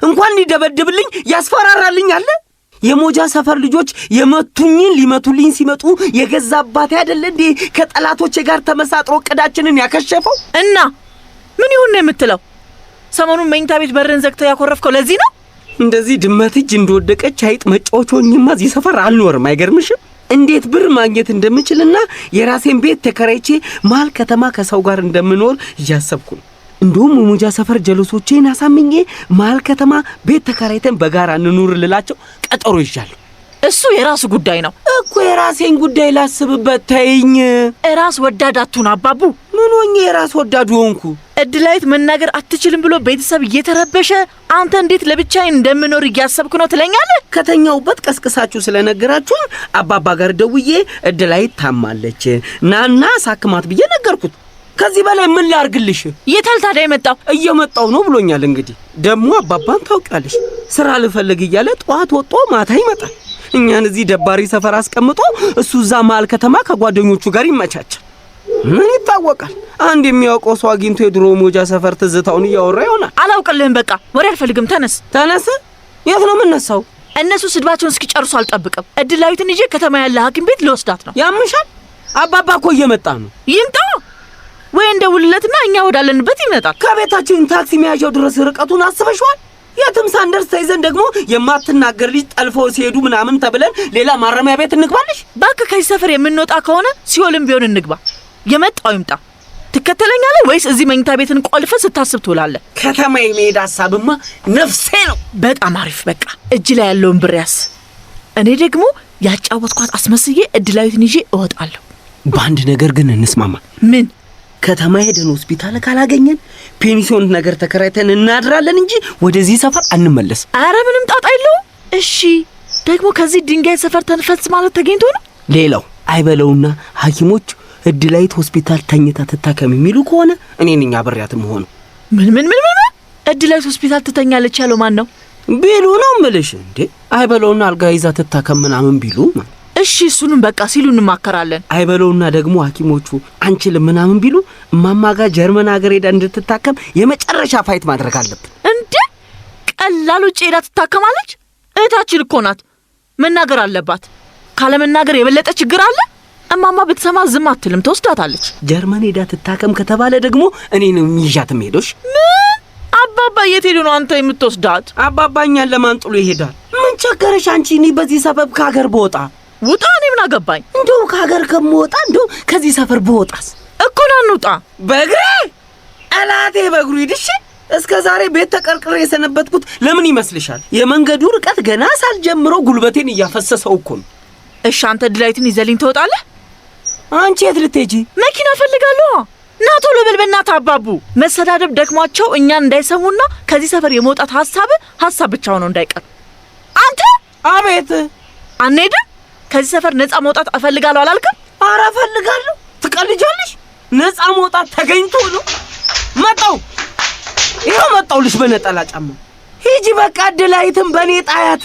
እንኳን ሊደበድብልኝ ያስፈራራልኝ አለ? የሞጃ ሰፈር ልጆች የመቱኝን ሊመቱልኝ ሲመጡ የገዛ አባቴ አይደለ እንዴ ከጠላቶቼ ጋር ተመሳጥሮ እቅዳችንን ያከሸፈው? እና ምን ይሁን ነው የምትለው? ሰሞኑን መኝታ ቤት በርን ዘግተህ ያኮረፍከው ለዚህ ነው? እንደዚህ ድመት እጅ እንደወደቀች አይጥ መጫወቾኝማ እዚህ ሰፈር አልኖርም። አይገርምሽም? እንዴት ብር ማግኘት እንደምችልና የራሴን ቤት ተከራይቼ መሀል ከተማ ከሰው ጋር እንደምኖር እያሰብኩ ነው። እንደውም ሞጃ ሰፈር ጀለሶቼን አሳምኜ መሀል ከተማ ቤት ተከራይተን በጋራ እንኑር ልላቸው ቀጠሮ ይዣለሁ። እሱ የራሱ ጉዳይ ነው እኮ። የራሴን ጉዳይ ላስብበት ተይኝ። ራስ ወዳድ አትሁን አባቡ። ምን ሆኜ የራስ ወዳድ ሆንኩ? እድላይት መናገር አትችልም ብሎ ቤተሰብ እየተረበሸ አንተ እንዴት ለብቻዬ እንደምኖር እያሰብክ ነው ትለኛለህ? ከተኛውበት ቀስቅሳችሁ ስለነገራችሁኝ አባባ ጋር ደውዬ እድላይት ታማለች ናና ሳክማት ብዬ ነገርኩት። ከዚህ በላይ ምን ላርግልሽ? የታል ታዲያ የመጣው? እየመጣው ነው ብሎኛል። እንግዲህ ደግሞ አባባን ታውቂያለሽ፣ ስራ ልፈልግ እያለ ጠዋት ወጥቶ ማታ ይመጣል። እኛን እዚህ ደባሪ ሰፈር አስቀምጦ እሱ እዛ መሀል ከተማ ከጓደኞቹ ጋር ይመቻቻል። ምን ይታወቃል? አንድ የሚያውቀው ሰው አግኝቶ የድሮ ሞጃ ሰፈር ትዝታውን እያወራ ይሆናል። አላውቅልህም። በቃ ወሬ አልፈልግም። ተነስ። የት ነው የምነሳው? እነሱ ስድባቸውን እስኪጨርሱ አልጠብቅም። እድላዊትን ይዤ ከተማ ያለ ሐኪም ቤት ልወስዳት ነው። ያምሻል? አባባ እኮ እየመጣ ነው። ይምጣ ወይ እንደውልለትና እኛ ወዳለንበት ይመጣል። ከቤታችን ታክሲ መያዣው ድረስ ርቀቱን አስበሽዋል? የትም ሳንደርስ ተይዘን ደግሞ የማትናገር ልጅ ጠልፈው ሲሄዱ ምናምን ተብለን ሌላ ማረሚያ ቤት እንግባለሽ? እባክህ ከዚህ ሰፈር የምንወጣ ከሆነ ሲኦልም ቢሆን እንግባ። የመጣው ይምጣ። ትከተለኛለህ ወይስ እዚህ መኝታ ቤትን ቆልፈ ስታስብ ትውላለህ? ከተማ የመሄድ ሐሳብማ ነፍሴ ነው። በጣም አሪፍ። በቃ እጅ ላይ ያለውን ብር ያዝ። እኔ ደግሞ ያጫወትኳት አስመስዬ እድላዊትን ይዤ እወጣለሁ። በአንድ ነገር ግን እንስማማ። ምን? ከተማ ሄደን ሆስፒታል ካላገኘን ፔንሲዮን ነገር ተከራይተን እናድራለን እንጂ ወደዚህ ሰፈር አንመለስ። አረ ምንም ጣጣ የለውም። እሺ ደግሞ ከዚህ ድንጋይ ሰፈር ተንፈስ ማለት ተገኝቶ ነው። ሌላው አይበለውና ሐኪሞች እድላይት ሆስፒታል ተኝታ ትታከም የሚሉ ከሆነ እኔ ነኝ አብሬያትም ሆነ። ምን እድላይት ሆስፒታል ትተኛለች ያለው ማን ነው? ቢሉ ነው ምልሽ እንዴ። አይበለውና አልጋ ይዛ ትታከም ምናምን ቢሉ ማለት። እሺ እሱንም በቃ ሲሉ እንማከራለን። አይበለውና ደግሞ ሐኪሞቹ አንችልም ምናምን ቢሉ ማማጋ ጀርመን ሀገር ሄዳ እንድትታከም የመጨረሻ ፋይት ማድረግ አለብን። እንዴ ቀላሉ ሄዳ ትታከማለች? እህታችን እኮ ናት። መናገር አለባት። ካለመናገር የበለጠ ችግር አለ? እማማ ብትሰማ ዝም አትልም፣ ተወስዳታለች። ጀርመን ሄዳ ትታከም ከተባለ ደግሞ እኔ ነው ይዣት የምሄደው። ምን? አባባ የት ሄዱ ነው አንተ የምትወስዳት? አባባኛን ለማን ጥሎ ይሄዳል? ምን ቸገረሽ አንቺ? እኔ በዚህ ሰበብ ከሀገር በወጣ ውጣ። እኔ ምን አገባኝ? እንደው ከሀገር ከምወጣ እንደው ከዚህ ሰፈር በወጣስ እኮ ና እንውጣ። በእግሬ አላቴ በእግሩ ሂድሽ። እስከ ዛሬ ቤት ተቀርቅሬ የሰነበትኩት ለምን ይመስልሻል? የመንገዱ ርቀት ገና ሳልጀምረው ጉልበቴን እያፈሰሰው እኮ ነው። እሺ አንተ ድላይትን ይዘልኝ ትወጣለህ? አንቺ የት ልትሄጂ? መኪና ፈልጋለሁ። ና ቶሎ በል በእናትህ አባቡ። መሰዳደብ ደክሟቸው እኛን እንዳይሰሙና ከዚህ ሰፈር የመውጣት ሐሳብ ብቻ ሆኖ እንዳይቀር። አንተ አቤት። አንሄድም? ከዚህ ሰፈር ነፃ መውጣት እፈልጋለሁ አላልክም? ኧረ እፈልጋለሁ። ትቀልጃለሽ? ነፃ መውጣት ተገኝቶ ነው። መጣው ይኸው መጣውልሽ በነጠላ ጫማ። ሂጂ በቃ ድላይትን በኔ ጣያት።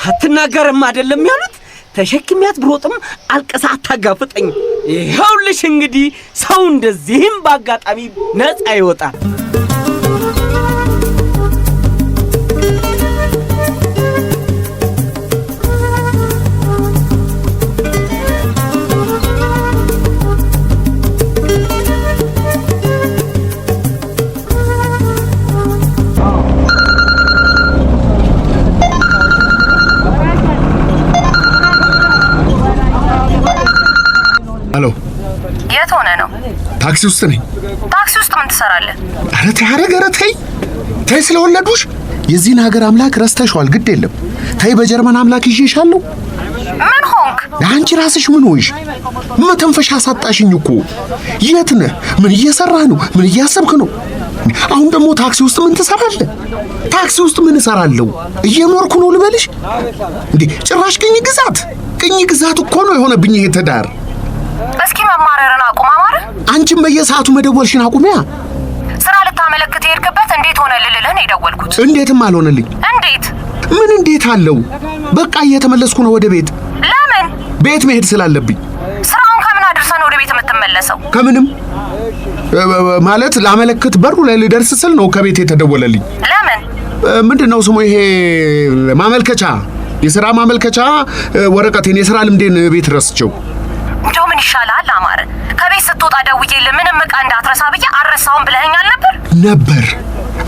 አትናገርም አይደለም ያሉት? ተሸክሚያት ብሮጥም አልቀሳ አታጋፍጠኝ። ይኸውልሽ እንግዲህ ሰው እንደዚህም በአጋጣሚ ነፃ ይወጣል። ሄሎ፣ የት ሆነ ነው? ታክሲ ውስጥ ነኝ። ታክሲ ውስጥ ምን ትሰራለህ? ኧረ ተይ፣ ኧረ ተይ፣ ስለወለዱሽ የዚህን ሀገር አምላክ ረስተሽዋል። ግድ የለም ተይ፣ በጀርመን አምላክ ይዤሻለሁ። ምን ሆንክ? አንቺ ራስሽ ምን ሆንሽ? መተንፈሻ አሳጣሽኝ እኮ። የት ነህ? ምን እየሰራህ ነው? ምን እያሰብክ ነው? አሁን ደግሞ ታክሲ ውስጥ ምን ትሰራለህ? ታክሲ ውስጥ ምን እሰራለሁ? እየኖርኩ ነው ልበልሽ እንዴ? ጭራሽ ቅኝ ግዛት እኮ ነው የሆነብኝ ይሄ ትዳር። እስኪ መማረርን አቁም አማረ። አንቺም በየሰዓቱ መደወልሽን አቁሚያ። ስራ ልታመለክት የሄድክበት እንዴት ሆነ ልልህ ነው የደወልኩት። እንዴትም አልሆነልኝ። እንዴት? ምን እንዴት አለው? በቃ እየተመለስኩ ነው ወደ ቤት። ለምን? ቤት መሄድ ስላለብኝ። ስራውን ከምን አድርሰህ ነው ወደ ቤት የምትመለሰው? ከምንም ማለት ላመለክት በሩ ላይ ልደርስ ስል ነው ከቤት የተደወለልኝ። ለምን? ምንድነው ስሙ ይሄ ማመልከቻ፣ የሥራ ማመልከቻ ወረቀቴን፣ የሥራ ልምዴን ቤት ረስቸው። እንደው ምን ይሻላል አማረ? ከቤት ስትወጣ ደውዬልህ ምንም ዕቃ እንዳትረሳ ብዬ አልረሳሁም ብለኸኛል ነበር።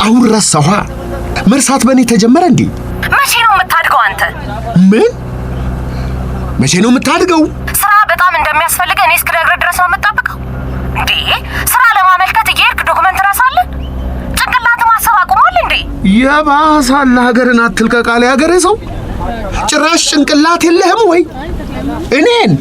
አሁን ረሳኋ። መርሳት በእኔ ተጀመረ እንዴ? መቼ ነው የምታድገው አንተ? ምን? መቼ ነው የምታድገው? ስራ በጣም እንደሚያስፈልገህ እኔ እስክነግርህ ድረስ ነው የምትጠብቀው እንዴ? ስራ ለማመልከት እየሄድክ ዶክመንት ረሳለህ? ጭንቅላት ማሰብ አቁሟል እንዴ? የባሰ ሀገርን አትልቀቃለ ሀገሬ ሰው። ጭራሽ ጭንቅላት የለህም ወይ? እኔን?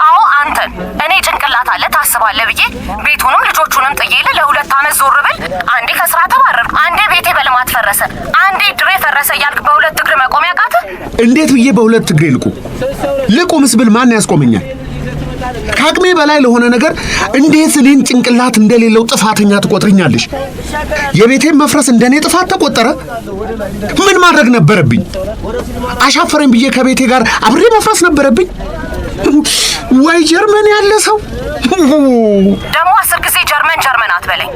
አዎ አንተን። እኔ ጭንቅላት አለ ታስባለህ ብዬ ቤቱንም ልጆቹንም ጥዬልህ ለ2 ዓመት ዞር ብል አንዴ ከስራ ተባረርኩ፣ አንዴ ቤቴ በልማት ፈረሰ፣ አንዴ ድሬ ፈረሰ እያልክ በሁለት እግር መቆም ያቃተህ? እንዴት ብዬ በሁለት እግሬ ልቁምስ ብል ማን ያስቆመኛል? ከአቅሜ በላይ ለሆነ ነገር እንዴት እኔን ጭንቅላት እንደሌለው ጥፋተኛ ትቆጥርኛለሽ? የቤቴን መፍረስ እንደኔ ጥፋት ተቆጠረ? ምን ማድረግ ነበረብኝ? አሻፈረኝ ብዬ ከቤቴ ጋር አብሬ መፍረስ ነበረብኝ? ወይ ጀርመን ያለ ሰው ደግሞ 10 ጊዜ ጀርመን አትበለኝ።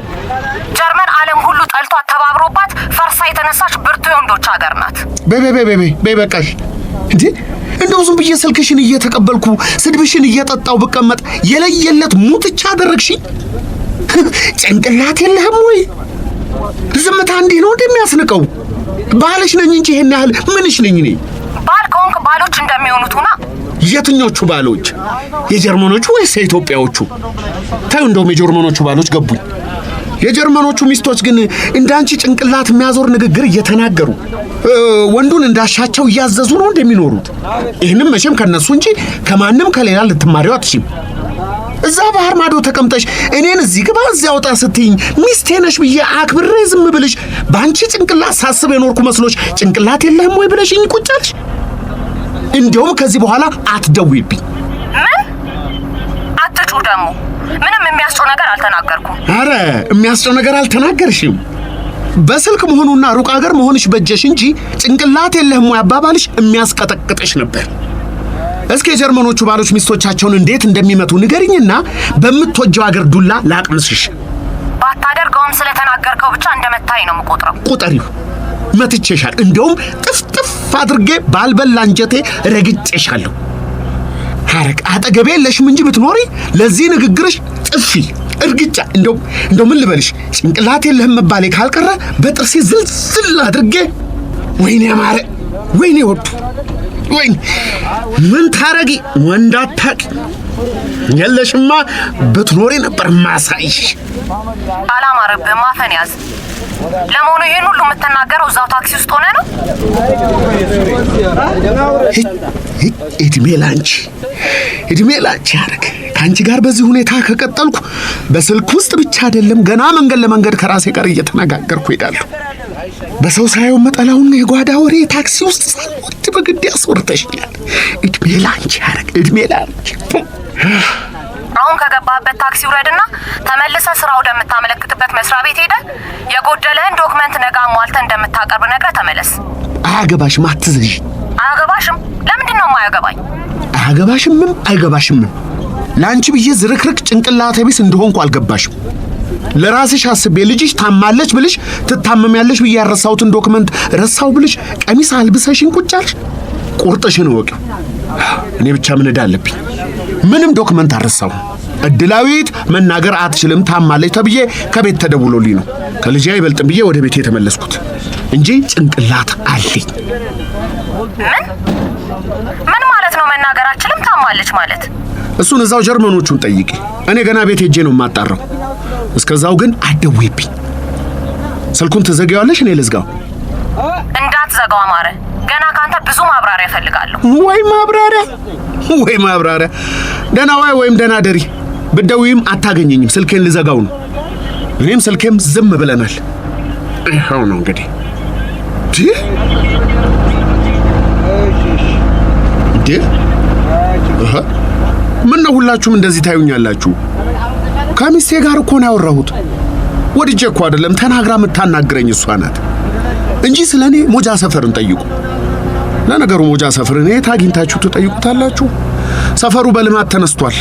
ጀርመን ዓለም ሁሉ ጠልቷት ተባብሮባት ፈርሳ የተነሳች ብርቱ የወንዶች ሀገር ናት። በይ በቃሽ። እንዴ እንደው ዝም ብዬ ስልክሽን እየተቀበልኩ ስድብሽን እየጠጣው ብቀመጥ የለየለት ሙትቻ አደረግሽኝ። ጭንቅላት የለህም ወይ? ዝምታ እንዲህ ነው እንደሚያስንቀው? ባልሽ ነኝ እንጂ ይሄን ያህል ምንሽ ነኝ እኔ? ባል ከሆንክ ባሎች እንደሚሆኑት ሁና። የትኞቹ ባሎች? የጀርመኖቹ ወይስ የኢትዮጵያዎቹ? ታዩ እንደውም የጀርመኖቹ ባሎች ገቡኝ። የጀርመኖቹ ሚስቶች ግን እንዳንቺ ጭንቅላት የሚያዞር ንግግር እየተናገሩ ወንዱን እንዳሻቸው እያዘዙ ነው እንደሚኖሩት። ይህንም መቼም ከነሱ እንጂ ከማንም ከሌላ ልትማሪው አትችም። እዛ ባህር ማዶ ተቀምጠሽ እኔን እዚህ ግባ እዚያ ወጣ ስትይኝ ሚስቴ ነሽ ብዬ አክብሬ ዝም ብልሽ በአንቺ ጭንቅላት ሳስብ የኖርኩ መስሎሽ ጭንቅላት የለህም ወይ ብለሽኝ ቁጭ አልሽ። እንደውም ከዚህ በኋላ አትደውይብኝ። ምን? አትጩ ደግሞ። ምንም የሚያስጨው ነገር አልተናገርኩም። አረ የሚያስጨው ነገር አልተናገርሽም። በስልክ መሆኑና ሩቅ ሀገር መሆንሽ በጀሽ እንጂ ጭንቅላት የለህም ወይ አባባልሽ የሚያስቀጠቅጥሽ ነበር። እስኪ የጀርመኖቹ ባሎች ሚስቶቻቸውን እንዴት እንደሚመቱ ንገሪኝና በምትወጀው ሀገር ዱላ ላቅምስሽ። ባታደርገውም ስለተናገርከው ብቻ እንደመታኝ ነው የምቆጥረው። ቁጠሪው። መትቼሻል። እንደውም ጥፍጥፍ አድርጌ ባልበላ አንጀቴ ረግጬሻለሁ። ሐረግ አጠገቤ የለሽም እንጂ ብትኖሪ ለዚህ ንግግርሽ ጥፊ እርግጫ እንደው ምን ልበልሽ ጭንቅላት የለህም መባሌ ካልቀረ በጥርሴ ዝልዝል አድርጌ ወይኔ አማረ ወይኔ ወጡ ወይኔ ምን ታረጊ ወንዳታቂ የለሽማ ብትኖሪ ነበር ማሳይሽ። አላማረብህም፣ አፈን ያዝ። ለመሆኑ ይህን ሁሉ የምትናገረው እዛው ታክሲ ውስጥ ሆነ ነው? እድሜ ላንቺ ሐረግ። ከአንቺ ጋር በዚህ ሁኔታ ከቀጠልኩ በስልክ ውስጥ ብቻ አይደለም ገና መንገድ ለመንገድ ከራሴ ጋር እየተነጋገርኩ ሄዳለሁ። በሰው ሳየው መጠላውን የጓዳ ወሬ ታክሲ ውስጥ ሳልወድ በግድ ያስወርተሽኛል። እድሜ ላንቺ ሐረግ፣ እድሜ ላንቺ። አሁን ከገባህበት ታክሲ ውረድና ተመልሰ ስራ ወደምታመለክትበት መስሪያ ቤት ሄደ የጎደለህን ዶክመንት ነገ አሟልተህ እንደምታቀርብ ነግረህ ተመለስ። አያገባሽም፣ አትዘዢ። አያገባሽም? ለምንድን ነው የማያገባኝ? አያገባሽምም አይገባሽምም። ለአንቺ ብዬ ዝርክርክ ጭንቅላቴ ቢስ እንደሆንኩ አልገባሽም። ለራስሽ አስቤ ልጅሽ ታማለች ብልሽ ትታመሚያለሽ ብዬ ያረሳሁትን ዶክመንት ረሳው ብልሽ ቀሚስ አልብሰሽኝ ቁጭ አልሽ። ቁርጥሽን ወቂው። እኔ ብቻ ምን እዳለብኝ? ምንም ዶክመንት አረሳው። እድላዊት መናገር አትችልም ታማለች ተብዬ ከቤት ተደውሎልኝ ነው ከልጄ አይበልጥም ብዬ ወደ ቤት የተመለስኩት እንጂ ጭንቅላት አለኝ። ምን ማለት ነው መናገር አትችልም ታማለች ማለት? እሱን እዛው ጀርመኖቹን ጠይቂ። እኔ ገና ቤት ሄጄ ነው የማጣራው። እስከዛው ግን አትደውይብኝ። ስልኩን ትዘጊዋለሽ፣ እኔ ልዝጋው። እንዳትዘጋው አማረ። ገና ካንተ ብዙ ማብራሪያ እፈልጋለሁ። ወይ ማብራሪያ። ደህና ዋይ ወይም ደህና ደሪ። ብትደውይም አታገኘኝም። ስልኬን ልዘጋው ነው። እኔም ስልኬም ዝም ብለናል። ይኸው ነው እንግዲህ። ምን ነው ሁላችሁም እንደዚህ ታዩኛላችሁ? ከሚስቴ ጋር እኮ ነው ያወራሁት። ወድጄ እኮ አይደለም፣ ተናግራ የምታናግረኝ እሷ ናት እንጂ ስለኔ ሞጃ ሰፈርን ጠይቁ። ለነገሩ ሞጃ ሰፈርን የት አግኝታችሁ ትጠይቁታላችሁ? ሰፈሩ በልማት ተነስቷል።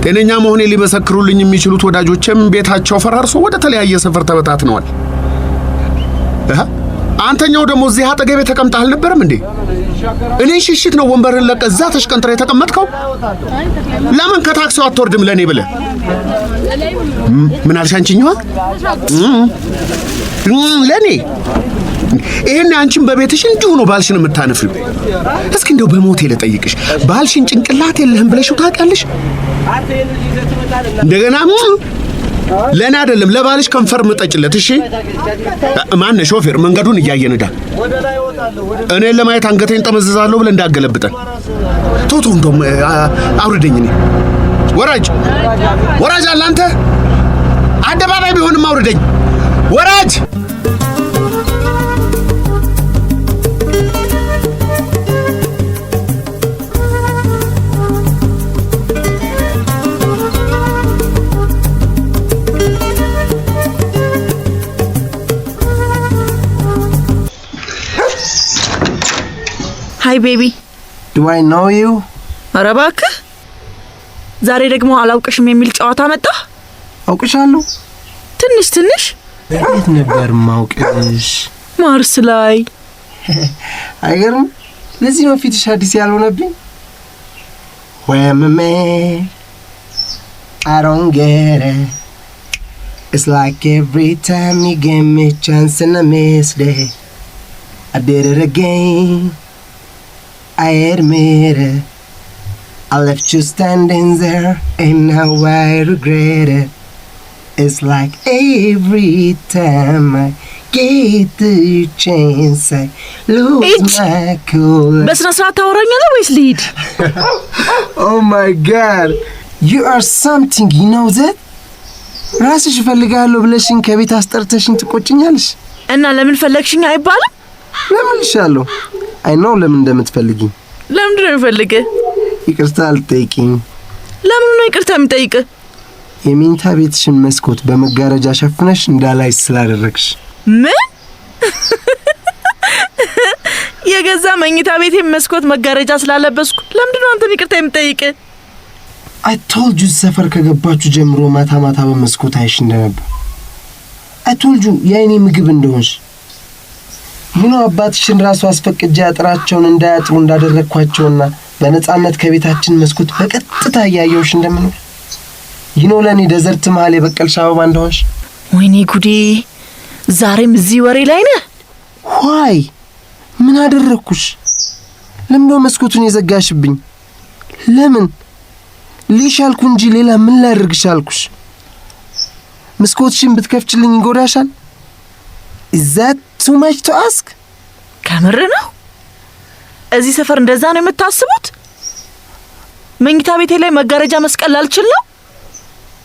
ጤነኛ መሆኔ ሊመሰክሩልኝ የሚችሉት ወዳጆቼም ቤታቸው ፈራርሶ ወደ ተለያየ ሰፈር ተበታትነዋል። አንተኛው ደግሞ እዚህ አጠገቤ ተቀምጠህ አልነበረም እንዴ? እኔ ሽሽት ነው ወንበርን ለቀህ እዛ ተሽቀንጥረ የተቀመጥከው? ለምን ከታክሲው አትወርድም ለኔ ብለህ? ምን አልሽ አንቺኛዋ? ለኔ ይሄን አንቺን በቤትሽ እንዲሁ ነው ባልሽን የምታነፍሪው? እስኪ እንደው በሞቴ ልጠይቅሽ፣ ባልሽን ጭንቅላት የለህም ብለሽው ታውቂያለሽ? እንደገና ለኔ አይደለም ለባልሽ ከንፈር ምጠጭለት። እሺ ማን ነው ሾፌር? መንገዱን እያየንዳ እኔ ለማየት አንገቴን ጠመዝዛለሁ ብለህ እንዳገለብጠን። ቶቶ እንደውም አውርደኝ። እኔ ወራጅ አለ አንተ። አደባባይ ቢሆንም አውርደኝ። ወራጅ Hi baby. Do I know you? ኧረ እባክህ ዛሬ ደግሞ አላውቅሽም የሚል ጨዋታ መጣ። አውቅሻለሁ። ትንሽ የት ነበር ማውቅሽ? ማርስ ላይ። አይገርም? ለዚህ ነው ፊትሽ አዲስ ያልሆነብኝ። When I'm mad, I don't get it. It's like every time you give me a chance and I missed it. I did it again. I admit it. I left you standing there and now I regret it. It's like every time I get the chance I lose my cool. በስነ ስርዓት ታወራኛለህ ወይስ ልሂድ? Oh my god. You are something, you know that? ራስሽ ፈልጋለሁ ብለሽኝ ከቤት አስጠርተሽኝ ትቆጭኛለሽ? እና ለምን ፈለግሽኝ አይባልም? ለምን ልሻለሁ? I know ለምን እንደምትፈልጊኝ። ለምንድን ነው የምፈልግህ? ይቅርታ አልጠይቂኝ። ለምን ነው ይቅርታ የምጠይቅህ? የመኝታ ቤትሽን መስኮት በመጋረጃ ሸፍነሽ እንዳላይሽ ስላደረግሽ። ምን? የገዛ መኝታ ቤቴን መስኮት መጋረጃ ስላለበስኩ ለምንድን ነው አንተን ይቅርታ የምጠይቅህ? I told you ሰፈር ከገባችሁ ጀምሮ ማታ ማታ በመስኮት አይሽ እንደነበር። I told you የኔ ምግብ እንደሆንሽ። ምን አባትሽን ራሱ አስፈቅጄ አጥራቸውን እንዳያጥሩ እንዳደረኳቸውና በነጻነት ከቤታችን መስኮት በቀጥታ ያያዩሽ እንደምኖር ይኖለኔ ደዘርት መሃል የበቀልሽ አበባ እንደሆንሽ። ወይኔ ጉዴ! ዛሬም እዚህ ወሬ ላይ ነህ? ዋይ ምን አደረኩሽ? ለምን መስኮቱን የዘጋሽብኝ? ለምን ሊሻልኩ እንጂ ሌላ ምን ላድርግሽ አልኩሽ? መስኮትሽን ብትከፍችልኝ ይጎዳሻል? Is that too much to ask? ከምር ነው? እዚህ ሰፈር እንደዛ ነው የምታስቡት? መኝታ ቤቴ ላይ መጋረጃ መስቀል አልችል ነው?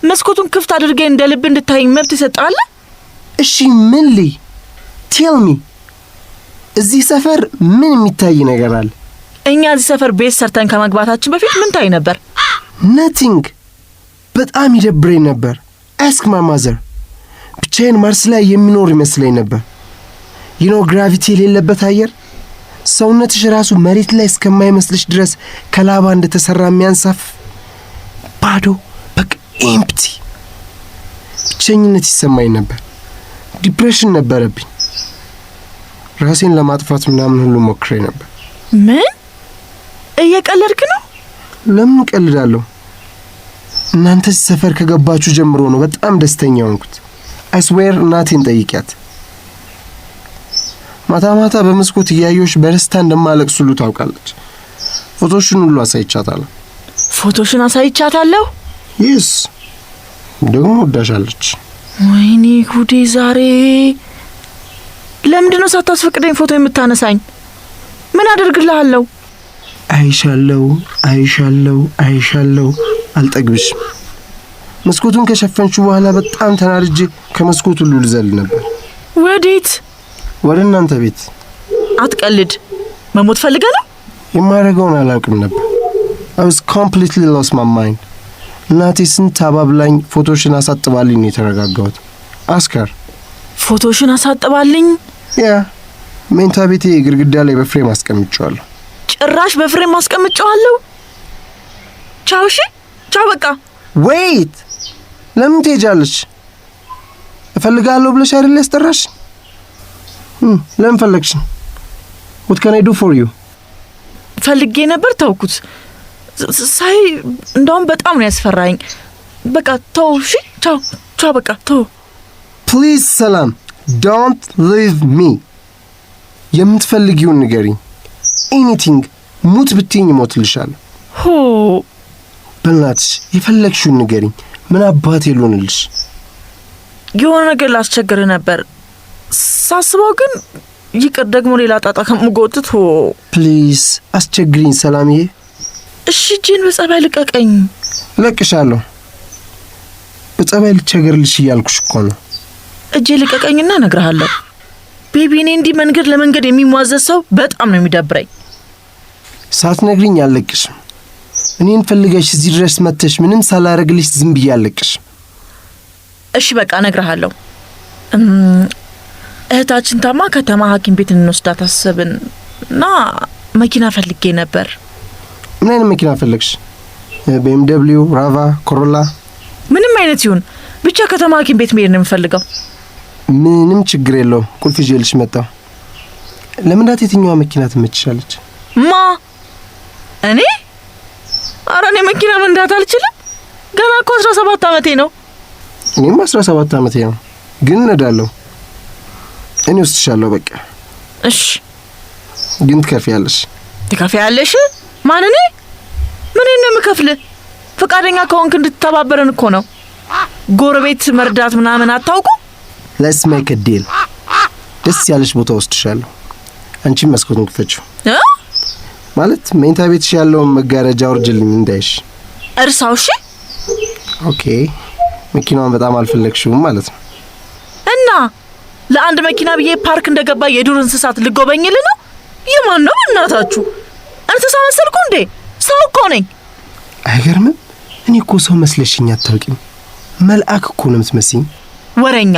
መስኮቱን ክፍት አድርጌ እንደ ልብ እንድታይኝ መብት ይሰጣል? እሺ ምን ልይ? tell me እዚህ ሰፈር ምን የሚታይ ነገር አለ? እኛ እዚህ ሰፈር ቤት ሰርተን ከመግባታችን በፊት ምን ታይ ነበር? nothing በጣም ይደብረኝ ነበር። ask my mother ብቻዬን ማርስ ላይ የሚኖር ይመስለኝ ነበር። ግራቪቲ የሌለበት አየር ሰውነትሽ ራሱ መሬት ላይ እስከማይመስልሽ ድረስ ከላባ እንደተሰራ የሚያንሳፍ ባዶ በቃ ኤምፕቲ ብቸኝነት ይሰማኝ ነበር። ዲፕሬሽን ነበረብኝ። ራሴን ለማጥፋት ምናምን ሁሉ ሞክሬ ነበር። ምን እየቀለድክ ነው? ለምን ቀልዳለሁ? እናንተ ሰፈር ከገባችሁ ጀምሮ ነው በጣም ደስተኛ ሆንኩት። I swear እናቴን ጠይቂያት። ማታ ማታ በመስኮት እያየሁሽ በደስታ እንደማለቅስ ሁሉ ታውቃለች። ፎቶሽን ሁሉ አሳይቻታለሁ። ፎቶሽን አሳይቻታለሁ? yes ደግሞ ወዳሻለች። ወይኔ ጉዴ! ዛሬ ለምንድን ነው ሳታስፈቅደኝ ፎቶ የምታነሳኝ? ምን አደርግልሃለሁ? አይሻለው አልጠግብሽም። መስኮቱን ከሸፈንሽ በኋላ በጣም ተናድጄ ከመስኮቱ ሁሉ ልዘል ነበር። ወዴት? ወደ እናንተ ቤት። አትቀልድ። መሞት ፈልገህ ነው? የማደርገውን አላውቅም ነበር። I was completely lost my mind። እናቴ ስንት አባብላኝ ፎቶሽን አሳጥባልኝ ነው የተረጋጋሁት። አስካር ፎቶሽን አሳጥባልኝ? ያ መኝታ ቤቴ ግድግዳ ላይ በፍሬም አስቀምጬዋለሁ። ጭራሽ በፍሬም አስቀምጬዋለሁ? ቻው። እሺ ቻው በቃ። wait ለምን ትሄጃለሽ? እፈልጋለሁ ብለሽ አይደል ያስጠራሽ? ለምን ፈለግሽ? what can I do for you? ፈልጌ ነበር ተውኩት። ሳይ እንደውም በጣም ነው ያስፈራኝ። በቃ ተው። እሺ ቻው በቃ ተው። please ሰላም don't leave me። የምትፈልጊውን ንገሪኝ። anything ሙት ብትይኝ እሞትልሻለሁ። ሆ በእናትሽ የፈለግሽውን ንገሪኝ። ምን አባቴ ልሆንልሽ? የሆነ ነገር ላስቸግርህ ነበር ሳስበው፣ ግን ይቅር ደግሞ ሌላ ጣጣ ከምጎትት። ፕሊዝ አስቸግሪኝ ሰላምዬ። እሺ እጄን በጸባይ ልቀቀኝ። ለቅሻለሁ። በጸባይ ልቸገርልሽ እያልኩሽ እኮ ነው። እጄ ልቀቀኝና እነግርሃለሁ። ቤቢ እኔ እንዲህ መንገድ ለመንገድ የሚሟዘዝ ሰው በጣም ነው የሚደብረኝ። ሳትነግሪኝ አልለቅሽም። እኔን ፈልገሽ እዚህ ድረስ መጥተሽ ምንም ሳላረግልሽ ዝም ብዬ አልለቅሽም። እሺ በቃ እነግርሃለሁ። እህታችን ታማ ከተማ ሐኪም ቤት እንወስዳት አሰብን እና መኪና ፈልጌ ነበር። ምን አይነት መኪና ፈለግሽ? BMW፣ ራቫ፣ ኮሮላ? ምንም አይነት ይሁን ብቻ ከተማ ሐኪም ቤት መሄድ ነው የምፈልገው። ምንም ችግር የለውም። ቁልፍ ይዤልሽ መጣሁ። ለምንዳት የትኛዋ መኪና ትመችሻለች? ማ እኔ? ኧረ እኔ መኪና መንዳት አልችልም። ገና እኮ 17 ዓመቴ ነው። እኔም 17 ዓመቴ ነው፣ ግን እነዳለሁ። እኔ ወስድሻለሁ በቃ። እሺ ግን ትከፍያለሽ። ትከፍያለሽ? ማን እኔ? ምን ነው የምከፍልህ? ፈቃደኛ ከሆንክ እንድትተባበረን እኮ ነው። ጎረቤት መርዳት ምናምን አታውቁ? let's make a deal። ደስ ያለሽ ቦታ ወስድሻለሁ። አንቺ መስኮቱን ክፈችው። ማለት መኝታ ቤትሽ ያለውን መጋረጃ አውርጅልኝ እንዳይሽ። እርሳው። እሺ ኦኬ። መኪናውን በጣም አልፈለግሽውም ማለት ነው። እና ለአንድ መኪና ብዬ ፓርክ እንደገባ የዱር እንስሳት ልጎበኝልህ ነው? የማን ነው እናታችሁ? እንስሳ መሰልኩ እንዴ? ሰው እኮ ነኝ። አይገርምም? እኔ እኮ ሰው መስለሽኝ አታውቂም። መልአክ እኮ ነው የምትመስኝ። ወሬኛ።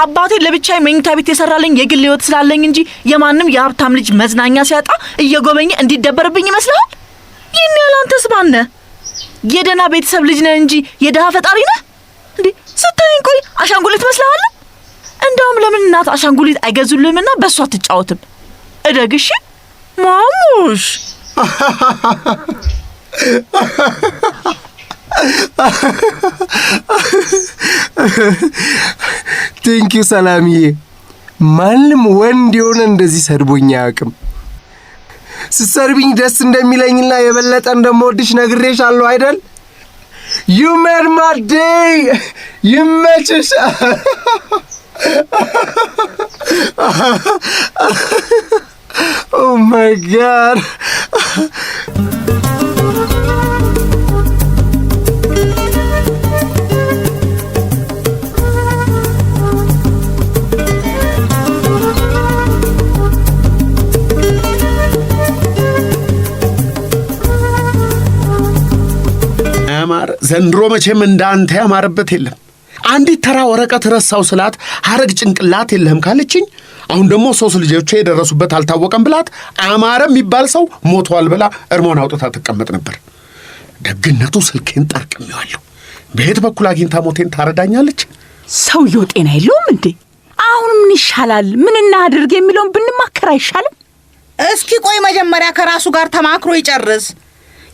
አባቴ ለብቻዬ መኝታ ቤት የሰራልኝ የግል ህይወት ስላለኝ እንጂ የማንም የሀብታም ልጅ መዝናኛ ሲያጣ እየጎበኘ እንዲደበርብኝ ይመስልሃል? ይህን ያህል አንተስ ማን ነህ? የደህና ቤተሰብ ልጅ ነህ እንጂ የደሃ ፈጣሪ ነህ እንዴ? ስታየኝ ቆይ አሻንጉሊት መስልሃለሁ? እንደውም ለምን እናት አሻንጉሊት አይገዙልህምና በእሷ አትጫወትም? እደግሽ ማሙሽ። ቴንኪው ሰላምዬ። ማንም ወንድ የሆነ እንደዚህ ሰድቦኝ አያውቅም። ስትሰርቢኝ ደስ እንደሚለኝና የበለጠ እንደምወድሽ ነግሬሻለሁ አይደል? You made my day. ይመችሽ። Oh my God. ያማረ ዘንድሮ መቼም እንዳንተ ያማረበት የለም። አንዲት ተራ ወረቀት ረሳው ስላት ሐረግ ጭንቅላት የለህም ካለችኝ አሁን ደግሞ 3 ልጆቼ የደረሱበት አልታወቀም ብላት አማረ የሚባል ሰው ሞቷል ብላ እርሞን አውጥታ ተቀመጥ ነበር። ደግነቱ ስልኬን ጠርቅሜዋለሁ። በየት በኩል አግኝታ ሞቴን ታረዳኛለች? ሰውየው ጤና የለውም እንዴ? አሁን ምን ይሻላል? ምን እናድርግ የሚለውን ብንማከር አይሻልም? እስኪ ቆይ መጀመሪያ ከራሱ ጋር ተማክሮ ይጨርስ።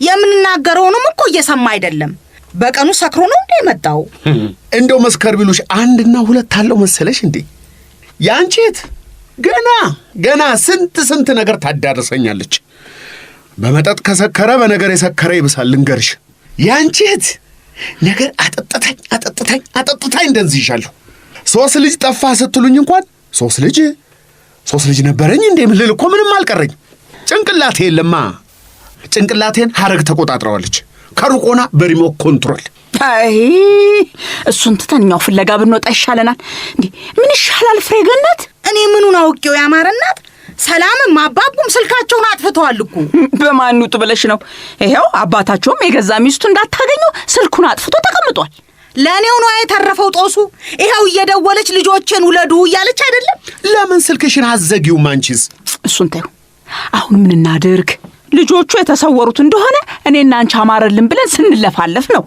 የምንናገረውንም እኮ እየሰማ አይደለም። በቀኑ ሰክሮ ነው እንዴ መጣው? እንደው መስከር ቢሉሽ 1 እና 2 አለው መሰለሽ እንዴ? ያንቺት ገና ስንት ነገር ታዳርሰኛለች። በመጠጥ ከሰከረ በነገር የሰከረ ይብሳል። ልንገርሽ ያንቺት ነገር አጠጥታኝ እንደንዝይሻለሁ። 3 ልጅ ጠፋ ስትሉኝ እንኳን 3 ልጅ ነበረኝ እንዴ ምልል እኮ ምንም አልቀረኝ። ጭንቅላቴ የለማ። ጭንቅላቴን ሐረግ ተቆጣጥረዋለች ከሩቆና በሪሞት ኮንትሮል። አይ እሱን ትተኛው ፍለጋ ብንወጣ ይሻለናል። እንዴ ምን ይሻላል ፍሬገነት? እኔ ምኑን አውቄው ያማረናት? ሰላምም አባቡም ስልካቸውን አጥፍተዋል እኮ። በማን ውጡ ብለሽ ነው? ይሄው አባታቸውም የገዛ ሚስቱ እንዳታገኙ ስልኩን አጥፍቶ ተቀምጧል። ለኔው ነው የተረፈው ጦሱ። ይሄው እየደወለች ልጆችን ውለዱ እያለች አይደለም? ለምን ስልክሽን አዘጊውም አንቺስ? እሱን ተይው። አሁን ምን እናድርግ? ልጆቹ የተሰወሩት እንደሆነ እኔና አንቺ አማረልን ብለን ስንለፋለፍ ነው።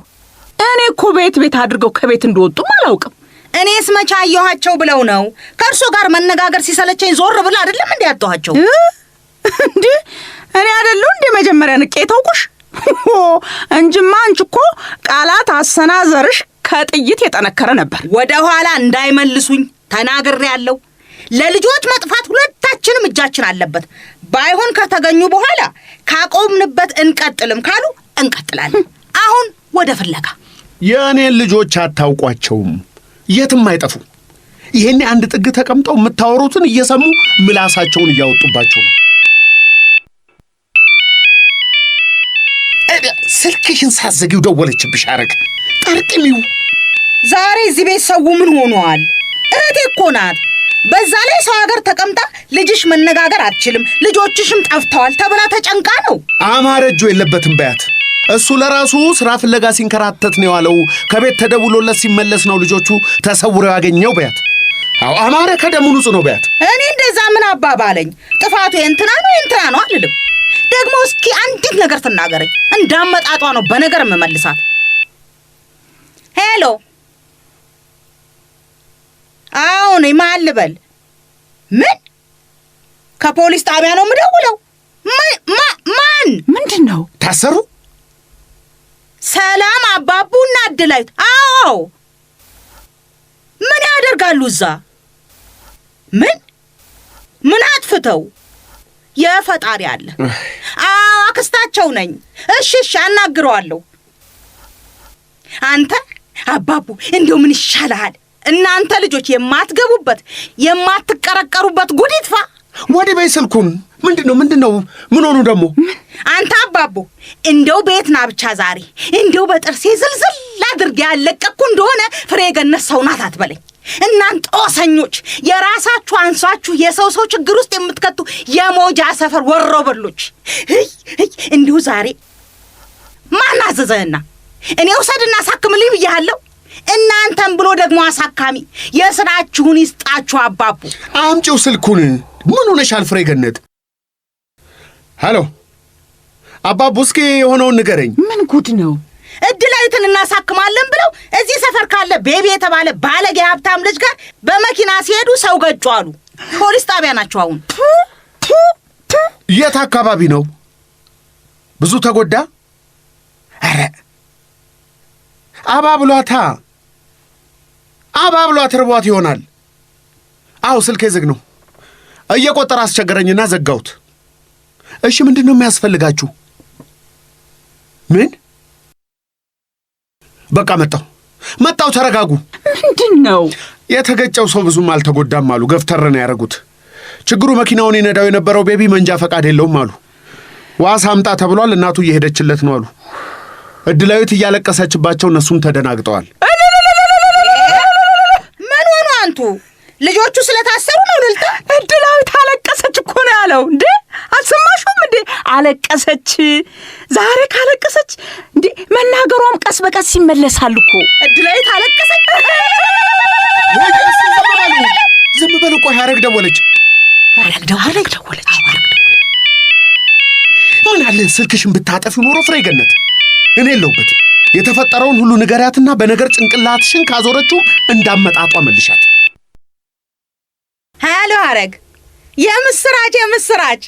እኔ እኮ ቤት አድርገው ከቤት እንደወጡም አላውቅም። እኔስ መቼ አየኋቸው ብለው ነው? ከእርሶ ጋር መነጋገር ሲሰለቸኝ ዞር ብላ አይደለም እንዴ ያጣኋቸው? እንዴ እኔ አይደለሁ እንዴ መጀመሪያ ንቄ ተውኩሽ እንጂማ አንቺ እኮ ቃላት አሰናዘርሽ ከጥይት የጠነከረ ነበር። ወደ ኋላ እንዳይመልሱኝ ተናግሬያለሁ። ለልጆች መጥፋት ሁለታችንም እጃችን አለበት። ባይሆን ከተገኙ በኋላ ካቆምንበት እንቀጥልም ካሉ እንቀጥላለን። አሁን ወደ ፍለጋ። የእኔን ልጆች አታውቋቸውም፣ የትም አይጠፉ። ይሄኔ አንድ ጥግ ተቀምጠው የምታወሩትን እየሰሙ ምላሳቸውን እያወጡባቸው ነው። ስልክሽን ሳዘጊው ደወለችብሽ ሐረግ። ጠርቅሚው። ዛሬ እዚህ ቤት ሰው ምን ሆኗል? እህቴ እኮ ናት። በዛ ላይ ሰው ሀገር ተቀምጣ ልጅሽ መነጋገር አትችልም፣ ልጆችሽም ጠፍተዋል ተብላ ተጨንቃ ነው። አማረ እጁ የለበትም በያት። እሱ ለራሱ ስራ ፍለጋ ሲንከራተት ነው ያለው። ከቤት ተደውሎለት ሲመለስ ነው ልጆቹ ተሰውረው ያገኘው በያት። አዎ አማረ ከደሙ ንጹህ ነው በያት። እኔ እንደዛ ምን አባባለኝ? ጥፋቱ የእንትና ነው አልልም። ደግሞ እስኪ አንዲት ነገር ትናገረኝ። እንዳመጣጧ ነው በነገር የምመልሳት። ሄሎ፣ አሁን ማን ልበል? ምን ከፖሊስ ጣቢያ ነው የምደውለው? ማን? ምንድን ነው? ታሰሩ? ሰላም አባቡና አድላይት? አዎ። ምን ያደርጋሉ እዛ? ምን አጥፍተው? የፈጣሪ አለ። አክስታቸው ነኝ። እሺ አናግረዋለሁ። አንተ አባቡ እንደው ምን ይሻልሃል? እናንተ ልጆች የማትገቡበት የማትቀረቀሩበት ጉድ ይጥፋ። ወደ በይ ስልኩን። ምንድነው? ምን ሆኑ ደግሞ? አንተ አባቡ እንደው ቤት ና ብቻ ዛሬ እንደው በጥርሴ ዝልዝል አድርጌ ያለቀኩ እንደሆነ ፍሬገነት ሰው ናት አትበለኝ። እናንተ ጦሰኞች፣ የራሳችሁ አንሷችሁ የሰው ችግር ውስጥ የምትከቱ የሞጃ ሰፈር ወሮበሎች። እንዲሁ ዛሬ ማን አዘዘህና? እኔ ውሰድና አሳክምልኝ ብያለሁ። እናንተም ብሎ ደግሞ አሳካሚ የስራችሁን ይስጣችሁ። አባቡ አምጪው ስልኩን። ምን ሆነሻል ፍሬገነት? ሃሎ አባቡ፣ እስኪ የሆነውን ንገረኝ። ምን ጉድ ነው? እድላዊትን እናሳክማለን ብለው እዚህ ሰፈር ካለ ቤቢ የተባለ ባለጌ ሀብታም ልጅ ጋር በመኪና ሲሄዱ ሰው ገጩ አሉ። ፖሊስ ጣቢያ ናቸው አሁን። የት አካባቢ ነው? ብዙ ተጎዳ? አረ አባብሏት ርቧት ይሆናል። አዎ ስልኬ ዝግ ነው። እየቆጠረ አስቸገረኝና ዘጋሁት። እሺ ምንድን ነው የሚያስፈልጋችሁ? ምን? በቃ መጣው። ተረጋጉ። ምንድን ነው? የተገጨው ሰው ብዙም አልተጎዳም አሉ። ገፍተር ነው ያደረጉት። ችግሩ መኪናውን ይነዳው የነበረው ቤቢ መንጃ ፈቃድ የለውም አሉ። ዋስ አምጣ ተብሏል። እናቱ እየሄደችለት ነው አሉ። እድላዊት እያለቀሰችባቸው እነሱም ተደናግጠዋል። ምን ሆኑ አንቱ? ልጆቹ ስለታሰሩ ነው ልልታ? እድላዊት አለቀሰች እኮ ነው ያለው። እንዴ አልሰማሽውም እንዴ? አለቀሰች። ዛሬ ካለቀሰች እንዴ መናገሯም ቀስ በቀስ ይመለሳል እኮ። እድላዊት አለቀሰች። ዝም በሉ። ቆይ ሐረግ ደወለች። ምን አለ ስልክሽን ብታጠፊ ኖሮ ፍሬ ገነት። እኔ የለሁበትም። የተፈጠረውን ሁሉ ንገሪያትና በነገር ጭንቅላትሽን ካዞረችው እንዳመጣጧ መልሻት። ሃሎ ሐረግ፣ የምስራች።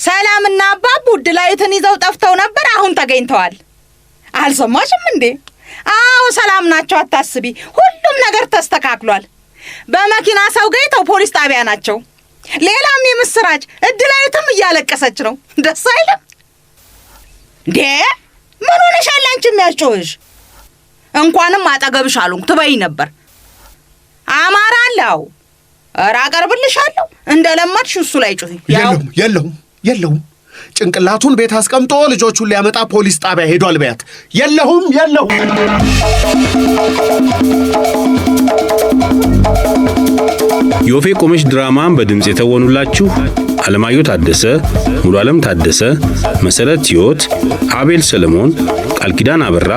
ሰላምና አባቡ እድላዊትን ይዘው ጠፍተው ነበር። አሁን ተገኝተዋል። አልሰማሽም እንዴ? አዎ ሰላም ናቸው፣ አታስቢ። ሁሉም ነገር ተስተካክሏል። በመኪና ሰው ገይተው ፖሊስ ጣቢያ ናቸው። ሌላም የምስራች፣ እድላዊትም እያለቀሰች ነው። ደስ አይልም እንዴ? ምን ሆነሻል አንቺ የሚያስጮህሽ? እንኳንም አጠገብሽ አሉን ትበይ ነበር። አማራ አለው ኧረ አቀርብልሻለሁ። እንደለመድሽ እሱ ላይ ጩኺ። የለሁም። ጭንቅላቱን ቤት አስቀምጦ ልጆቹን ሊያመጣ ፖሊስ ጣቢያ ሄዷል በያት። የለሁም። የወፌ ቆመች ድራማን በድምፅ የተወኑላችሁ አለማየሁ ታደሰ፣ ሙሉ ዓለም ታደሰ፣ መሰረት ሕይወት፣ አቤል ሰለሞን፣ ቃል ኪዳን አበራ፣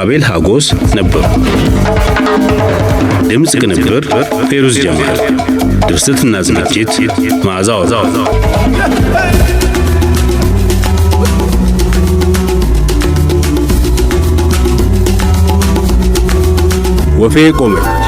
አቤል ሀጎስ ነበሩ። ድምፅ ቅንብር ፌሩዝ ጀማል፣ ድርሰትና ዝግጅት መዓዛ ወዛው። ወፌ ቆመች።